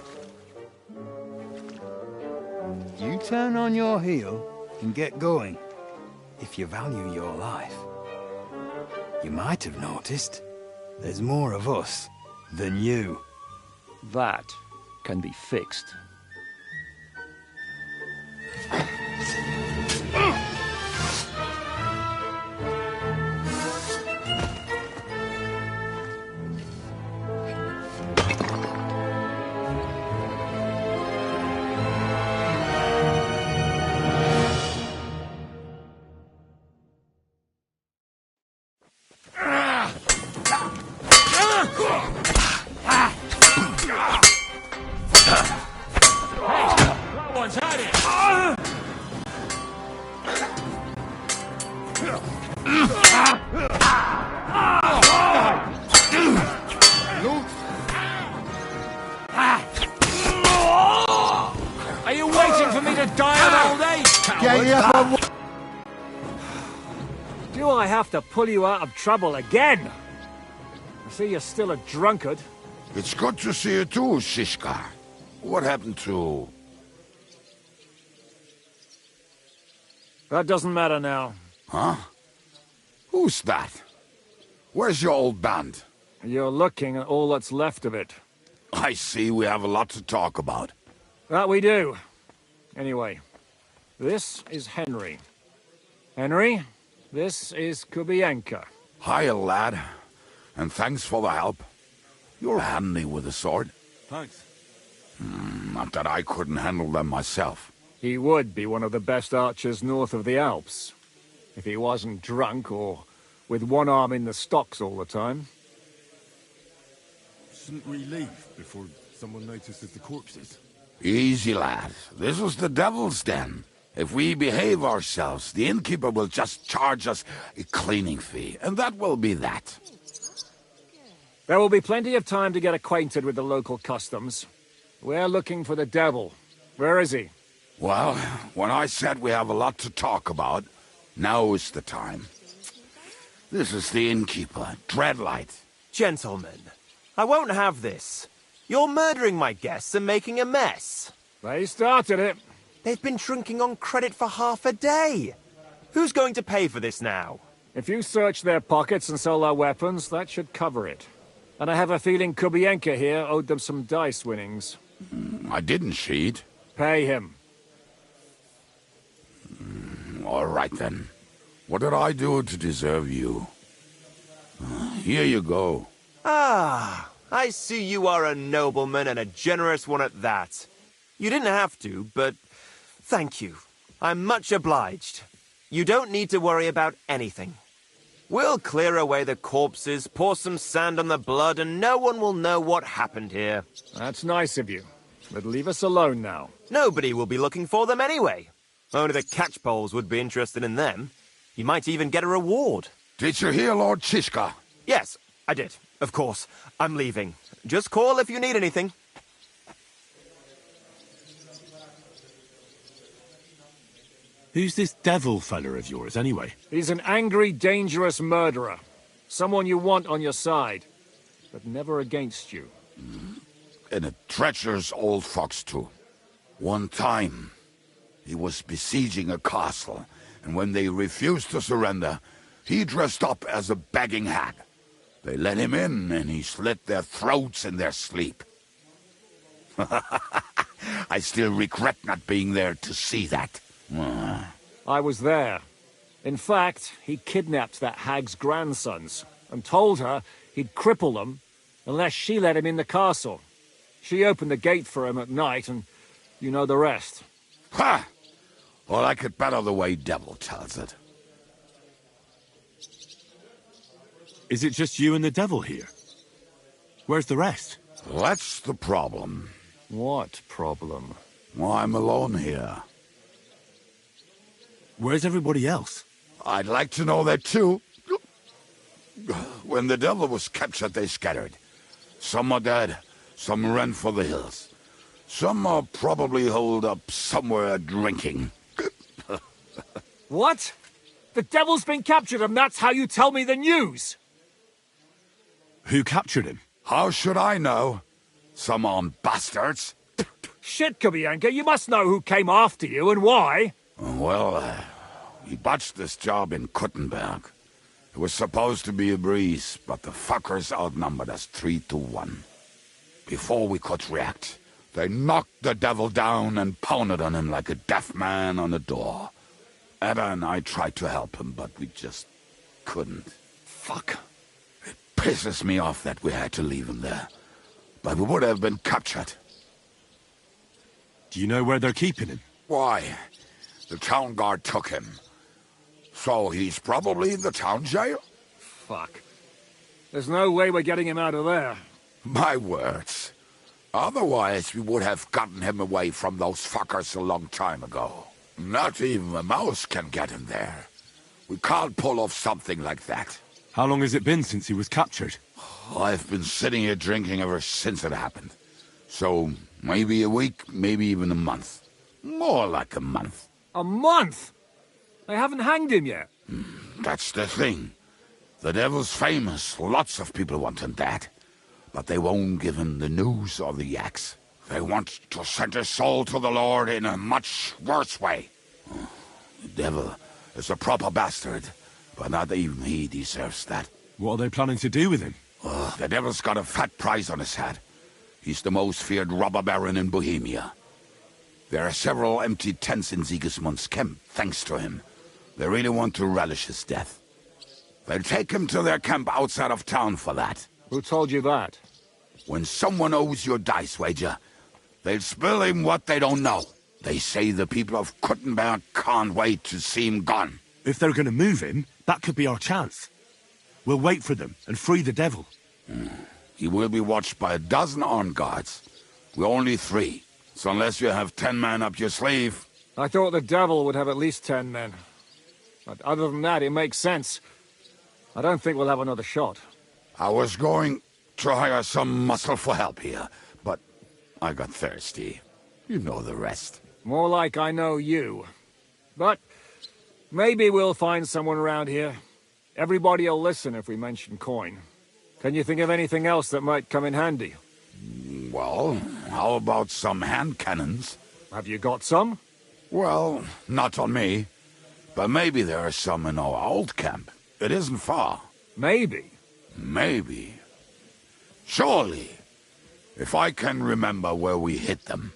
You turn on your heel and get going, if you value your life. You might have noticed there's more of us than you. That can be fixed. Are you waiting for me to die of old age, coward? Do I have to pull you out of trouble again? I see you're still a drunkard. It's good to see you too, Shishka. What happened to... That doesn't matter now. Huh? Who's that? Where's your old band? You're looking at all that's left of it. I see we have a lot to talk about. That we do. Anyway, this is Henry. Henry, this is Kubienka. Hiya, lad. And thanks for the help. You're handy with a sword. Thanks. Not that I couldn't handle them myself. He would be one of the best archers north of the Alps. If he wasn't drunk or with one arm in the stocks all the time. Shouldn't we leave before someone notices the corpses? Easy, lad. This was the devil's den. If we behave ourselves, the innkeeper will just charge us a cleaning fee, and that will be that. There will be plenty of time to get acquainted with the local customs. We're looking for the devil. Where is he? Well, when I said we have a lot to talk about, now is the time. This is the innkeeper, Dreadlight. Gentlemen, I won't have this. You're murdering my guests and making a mess. They started it. They've been drinking on credit for half a day. Who's going to pay for this now? If you search their pockets and sell their weapons, that should cover it. And I have a feeling Kubienka here owed them some dice winnings. I didn't cheat. Pay him. All right, then. What did I do to deserve you? Here you go. Ah, I see you are a nobleman and a generous one at that. You didn't have to, but thank you. I'm much obliged. You don't need to worry about anything. We'll clear away the corpses, pour some sand on the blood, and no one will know what happened here. That's nice of you. But leave us alone now. Nobody will be looking for them anyway. Only the catchpoles would be interested in them. You might even get a reward. Did you hear Lord Chishka? Yes, I did. Of course. I'm leaving. Just call if you need anything. Who's this devil fella of yours, anyway? He's an angry, dangerous murderer. Someone you want on your side, but never against you. And a treacherous old fox, too. One time, he was besieging a castle, and when they refused to surrender, he dressed up as a begging hag. They let him in, and he slit their throats in their sleep. I still regret not being there to see that. I was there. In fact, he kidnapped that hag's grandsons and told her he'd cripple them unless she let him in the castle. She opened the gate for him at night, and you know the rest. Ha! Well, I could better the way Devil tells it. Is it just you and the devil here? Where's the rest? That's the problem. What problem? Well, I'm alone here. Where's everybody else? I'd like to know that too. When the devil was captured, they scattered. Some are dead, some ran for the hills. Some are probably holed up somewhere drinking. What? The devil's been captured and that's how you tell me the news? Who captured him? How should I know? Some armed bastards. Shit, Kubianka, you must know who came after you and why. Well, we botched this job in Kuttenberg. It was supposed to be a breeze, but the fuckers outnumbered us 3-1. Before we could react, they knocked the devil down and pounded on him like a deaf man on a door. Ada and I tried to help him, but we just couldn't. Fuck. It pisses me off that we had to leave him there. But we would have been captured. Do you know where they're keeping him? Why? The town guard took him. So he's probably in the town jail? Fuck. There's no way we're getting him out of there. My words. Otherwise, we would have gotten him away from those fuckers a long time ago. Not even a mouse can get him there. We can't pull off something like that. How long has it been since he was captured? I've been sitting here drinking ever since it happened. So, maybe a week, maybe even a month. More like a month. A month? They haven't hanged him yet. That's the thing. The devil's famous. Lots of people want him dead. But they won't give him the news or the axe. They want to send his soul to the Lord in a much worse way. The devil is a proper bastard, but not even he deserves that. What are they planning to do with him? The devil's got a fat price on his head. He's the most feared robber baron in Bohemia. There are several empty tents in Sigismund's camp, thanks to him. They really want to relish his death. They'll take him to their camp outside of town for that. Who told you that? When someone owes you a dice wager, they'll spill him what they don't know. They say the people of Kuttenberg can't wait to see him gone. If they're going to move him, that could be our chance. We'll wait for them and free the devil. He will be watched by 12 armed guards. We're only 3, so unless you have 10 men up your sleeve... I thought the devil would have at least 10 men. But other than that, it makes sense. I don't think we'll have another shot. I was going to hire some muscle for help here, but I got thirsty. You know the rest. More like I know you. But maybe we'll find someone around here. Everybody'll listen if we mention coin. Can you think of anything else that might come in handy? Well, how about some hand cannons? Have you got some? Well, not on me. But maybe there are some in our old camp. It isn't far. Maybe? Maybe. Surely. If I can remember where we hid them.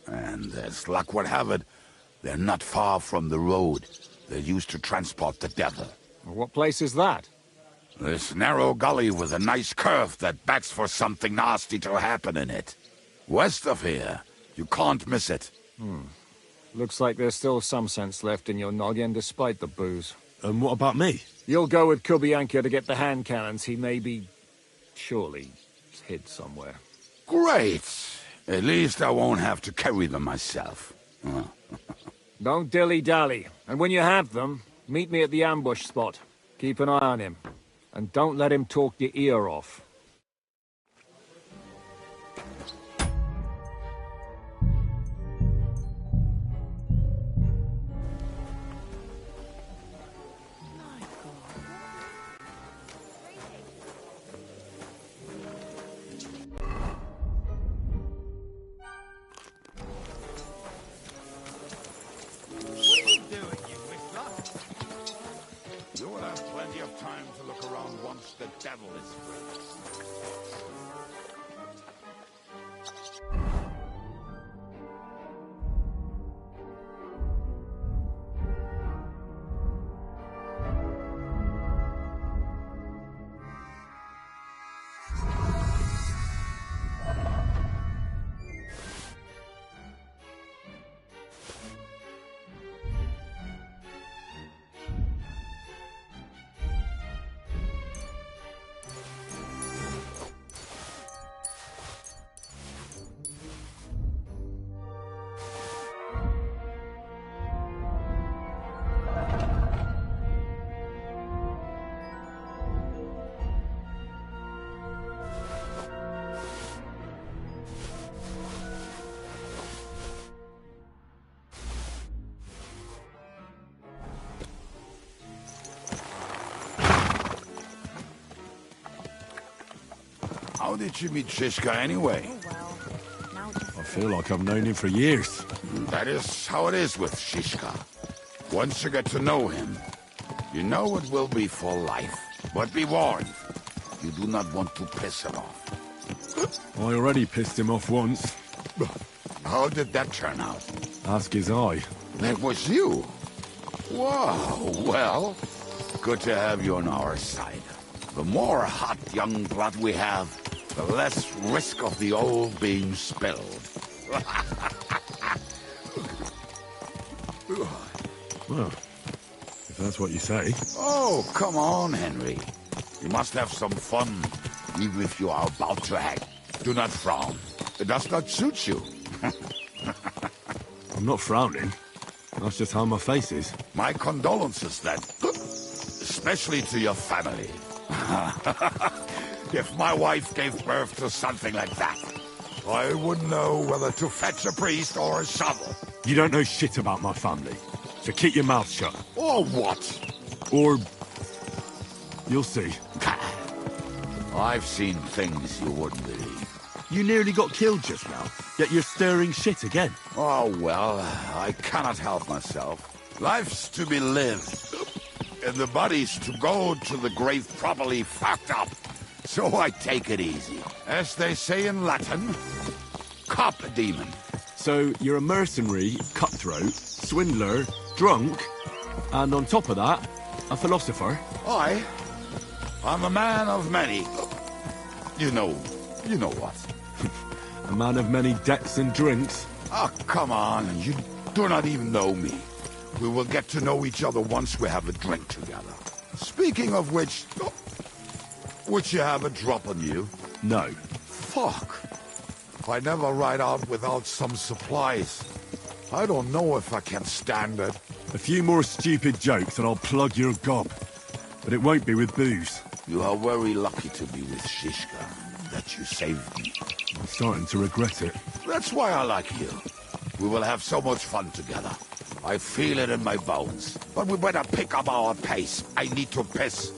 And as luck would have it, they're not far from the road they used to transport the devil. What place is that? This narrow gully with a nice curve that begs for something nasty to happen in it. West of here. You can't miss it. Looks like there's still some sense left in your noggin despite the booze. And what about me? You'll go with Kubianka to get the hand cannons. He may be... surely hid somewhere. Great! At least I won't have to carry them myself. Don't dilly-dally. And when you have them, meet me at the ambush spot. Keep an eye on him. And don't let him talk your ear off. You will have plenty of time to look around once the devil is free. did you meet Shishka anyway? I feel like I've known him for years. That is how it is with Shishka. Once you get to know him, you know it will be for life. But be warned, you do not want to piss him off. I already pissed him off once. How did that turn out? Ask his eye. That was you? Wow, well, good to have you on our side. The more hot young blood we have, the less risk of the old being spilled. Well, if that's what you say. Oh, come on, Henry. You must have some fun, even if you are about to act. Do not frown. It does not suit you. I'm not frowning. That's just how my face is. My condolences, then. Especially to your family. If my wife gave birth to something like that, I wouldn't know whether to fetch a priest or a shovel. You don't know shit about my family, so keep your mouth shut. Or what? Or... you'll see. I've seen things you wouldn't believe. You nearly got killed just now, yet you're stirring shit again. Oh, well, I cannot help myself. Life's to be lived, and the body's to go to the grave properly fucked up. So I take it easy. As they say in Latin, carpe demon. So you're a mercenary, cutthroat, swindler, drunk, and on top of that, a philosopher? I'm a man of many... You know what. A man of many decks and drinks? Oh, come on, you do not even know me. We will get to know each other once we have a drink together. Speaking of which... would you have a drop on you? No. Fuck. I never ride out without some supplies. I don't know if I can stand it. A few more stupid jokes and I'll plug your gob. But it won't be with booze. You are very lucky to be with Shishka, that you saved me. I'm starting to regret it. That's why I like you. We will have so much fun together. I feel it in my bones. But we better pick up our pace. I need to piss.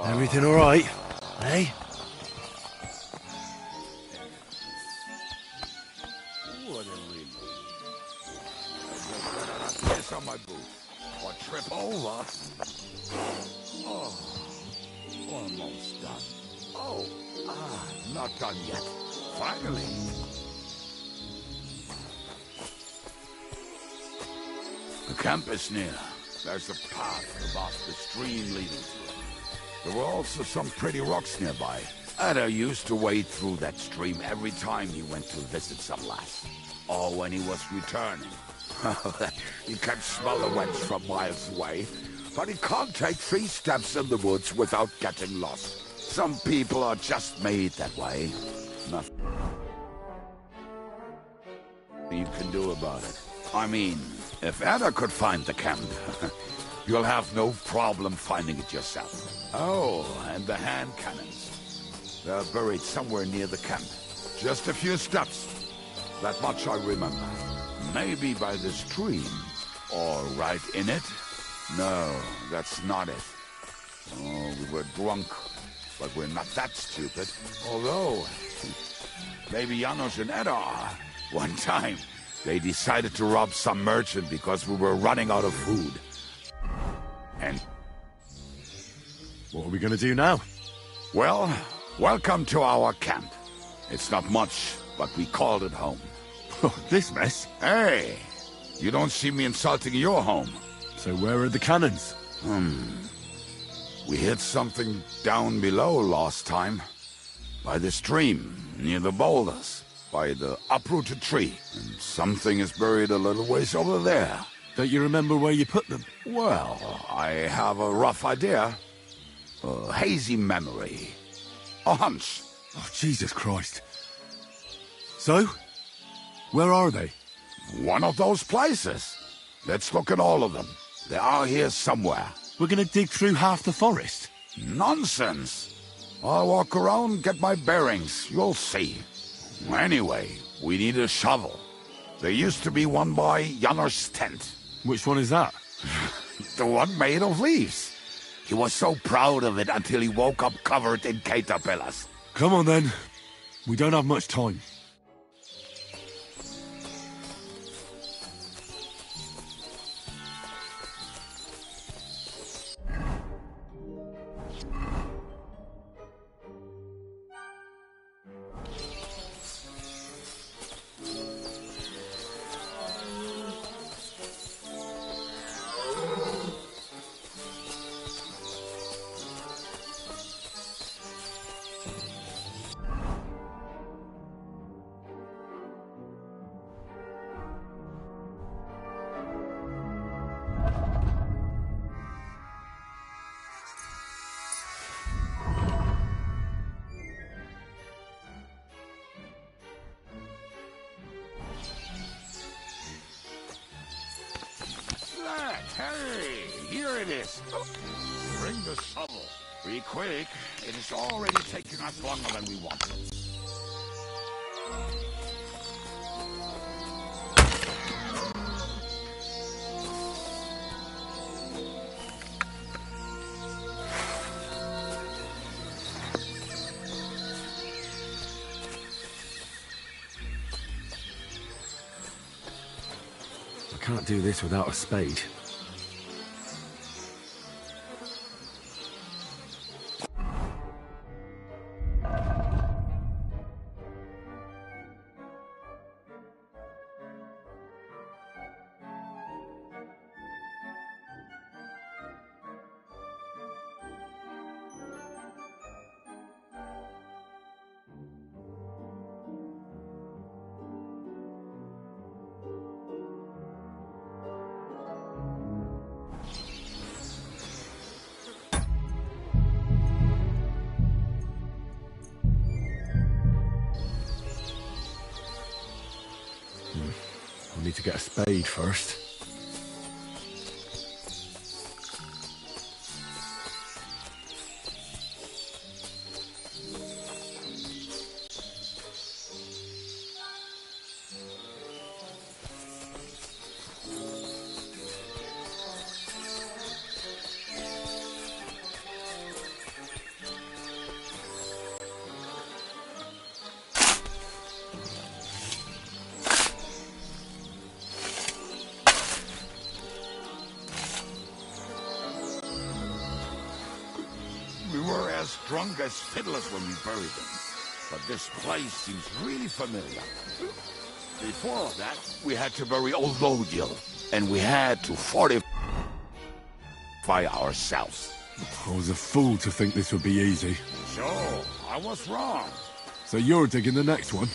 Everything all right, eh? What a relief. Piss on my boot. Or trip over. Oh, almost done. Oh, not done yet. Finally. The camp is near. There's a path above the stream leading to it. There were also some pretty rocks nearby. And I used to wade through that stream every time he went to visit some lass. Or when he was returning. He can smell the wench from miles away, but he can't take 3 steps in the woods without getting lost. Some people are just made that way. Nothing you can do about it. I mean, if Ada could find the camp, you'll have no problem finding it yourself. Oh, and the hand cannons. They're buried somewhere near the camp. Just a few steps. That much I remember. Maybe by the stream. Or right in it? No, that's not it. Oh, we were drunk. But we're not that stupid. Although, maybe Janos and Eda are. One time, they decided to rob some merchant because we were running out of food. And what are we gonna do now? Well, welcome to our camp. It's not much, but we called it home. This mess? Hey, you don't see me insulting your home. So where are the cannons? We hit something down below last time. By the stream, near the boulders. By the uprooted tree. And something is buried a little ways over there. Don't you remember where you put them? Well, I have a rough idea. A hazy memory. A hunch. Oh, Jesus Christ. So? Where are they? One of those places. Let's look at all of them. They are here somewhere. We're gonna dig through half the forest. Nonsense. I'll walk around, get my bearings. You'll see. Anyway, we need a shovel. There used to be one by Janos' tent. Which one is that? The one made of leaves. He was so proud of it until he woke up covered in caterpillars. Come on then. We don't have much time. Hey, here it is. Bring the shovel. Be quick. It is already taking us longer than we wanted. I can't do this without a spade. I need to get a spade first. We were as drunk as fiddlers when we buried them. But this place seems really familiar. Before that, we had to bury old Lodil, and we had to fortify ourselves. I was a fool to think this would be easy. So, I was wrong. So you're digging the next one?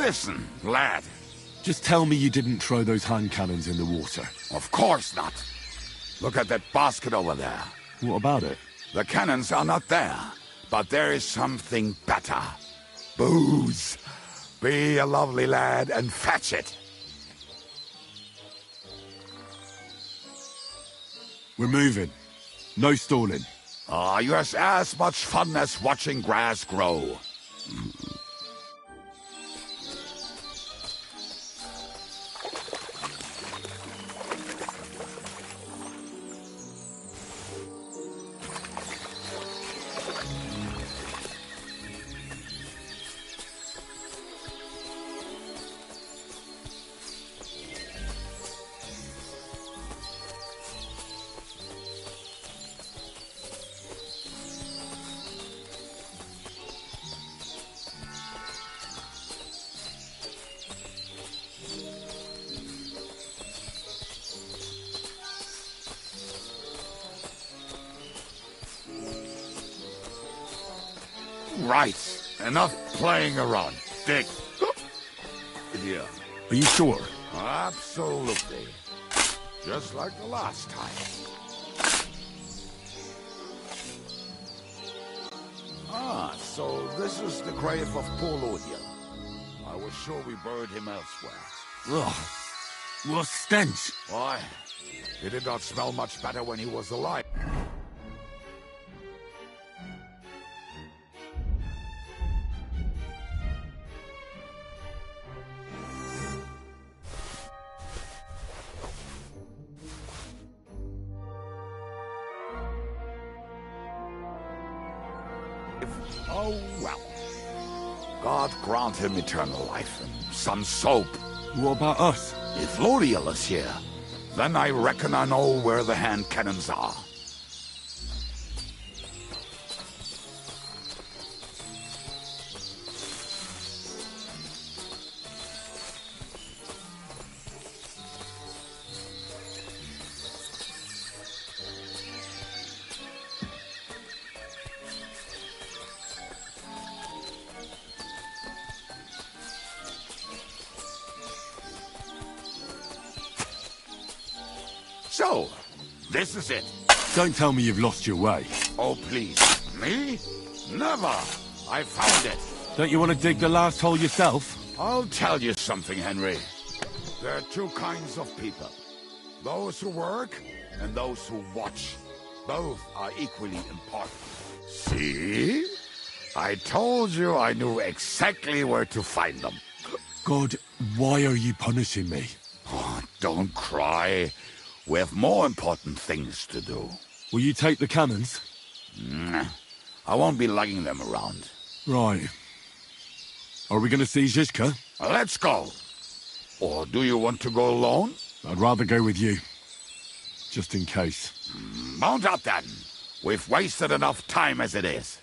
Listen, lad. Just tell me you didn't throw those hand cannons in the water. Of course not. Look at that basket over there. What about it? The cannons are not there, but there is something better. Booze. Be a lovely lad and fetch it. We're moving. No stalling. Yours as much fun as watching grass grow. Right. Enough playing around. Dig. Yeah. Are you sure? Absolutely. Just like the last time. So this is the grave of poor Lydia. I was sure we buried him elsewhere. Ugh. What stench. Why? He did not smell much better when he was alive. Oh, well. God grant him eternal life and some soap. What about us? If Lodiel is here, then I reckon I know where the hand cannons are. So, this is it. Don't tell me you've lost your way. Oh, please. Me? Never. I found it. Don't you want to dig the last hole yourself? I'll tell you something, Henry. There are two kinds of people. Those who work and those who watch. Both are equally important. See? I told you I knew exactly where to find them. God, why are you punishing me? Oh, don't cry. We have more important things to do. Will you take the cannons? I won't be lugging them around. Right. Are we going to see Zizka? Let's go. Or do you want to go alone? I'd rather go with you. Just in case. Mount up then. We've wasted enough time as it is.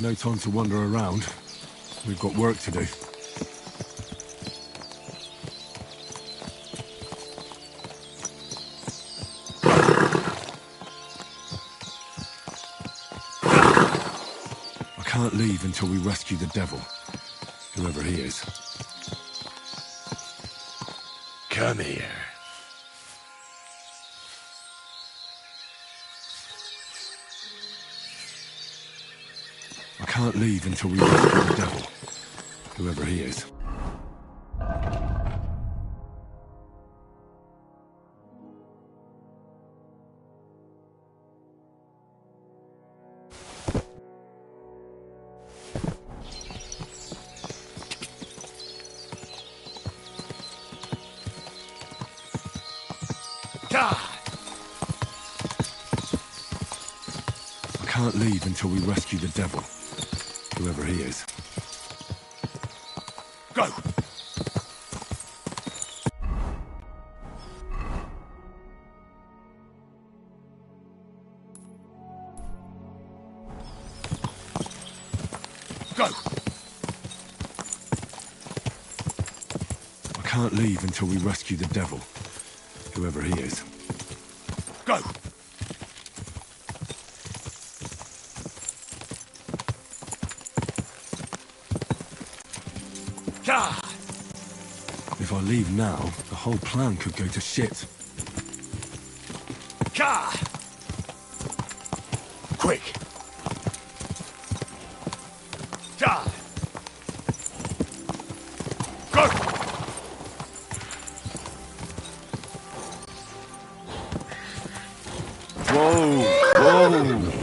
No time to wander around. We've got work to do. I can't leave until we rescue the devil, whoever he is. Come here. I can't leave until we rescue the devil, whoever he is. can't leave until we rescue the devil. Whoever he is. Go! Go! I can't leave until we rescue the devil. Whoever he is. Go! God! If I leave now, the whole plan could go to shit. God! Quick! God! Go! Whoa! Whoa!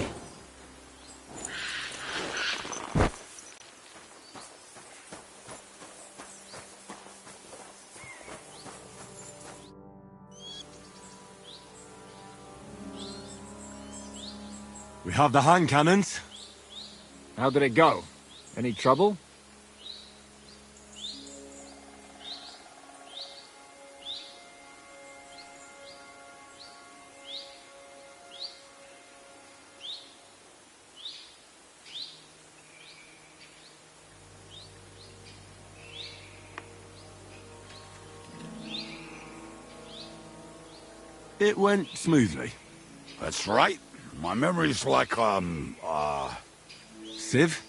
We have the hand cannons. How did it go? Any trouble? It went smoothly. That's right. My memory's like, Civ?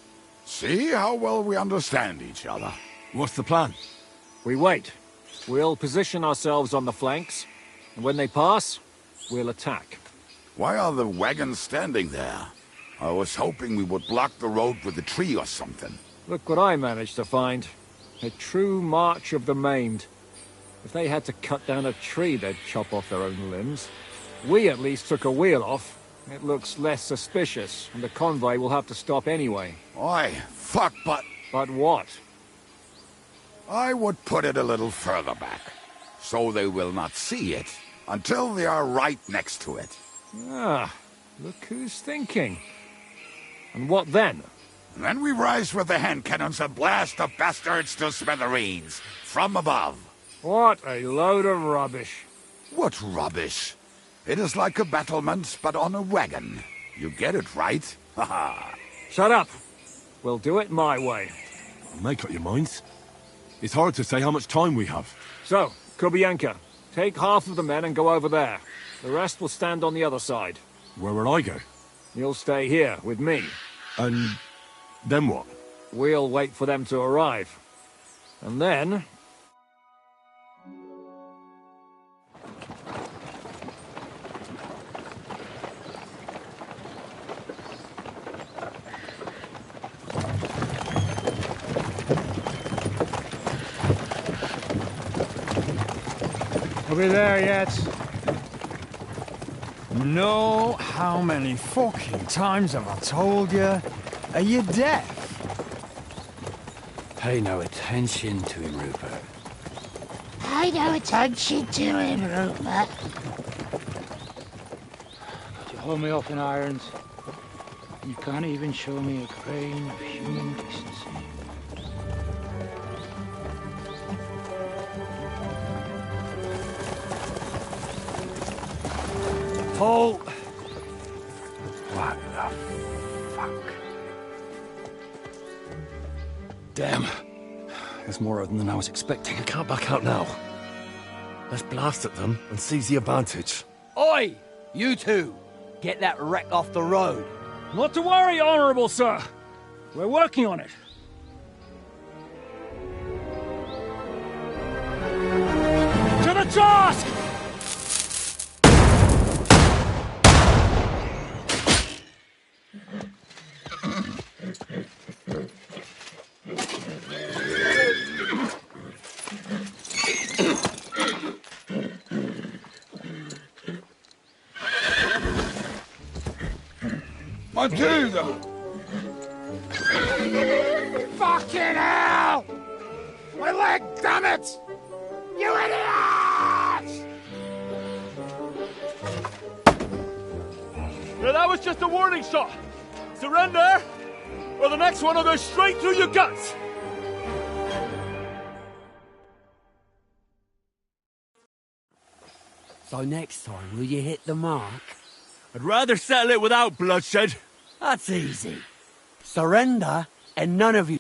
See how well we understand each other. What's the plan? We wait. We'll position ourselves on the flanks, and when they pass, we'll attack. Why are the wagons standing there? I was hoping we would block the road with a tree or something. Look what I managed to find. A true march of the maimed. If they had to cut down a tree, they'd chop off their own limbs. We at least took a wheel off. It looks less suspicious, and the convoy will have to stop anyway. Oi, fuck, but... But what? I would put it a little further back, so they will not see it until they are right next to it. Ah, look who's thinking. And what then? Then we rise with the hand cannons and blast the bastards to smithereens, from above. What a load of rubbish. What rubbish? It is like a battlement, but on a wagon. You get it, right? Haha. Shut up. We'll do it my way. Make up your minds. It's hard to say how much time we have. So, Kubianka, take half of the men and go over there. The rest will stand on the other side. Where will I go? You'll stay here, with me. And then what? We'll wait for them to arrive. And then... Are we there yet? No, how many fucking times have I told you? Are you deaf? Pay no attention to him, Rupert. Pay no attention to him, Rupert. You hold me up in irons. You can't even show me a grain of human decency. Paul! What the fuck? Damn. There's more of them than I was expecting. We can't back out now. Let's blast at them and seize the advantage. Oi! You two! Get that wreck off the road. Not to worry, Honourable Sir. We're working on it. To the task! Matilda! Fucking hell! My leg, damn it! You idiots! No, that was just a warning shot. Surrender, or the next one will go straight through your guts! So next time, will you hit the mark? I'd rather settle it without bloodshed. That's easy. Surrender, and none of you...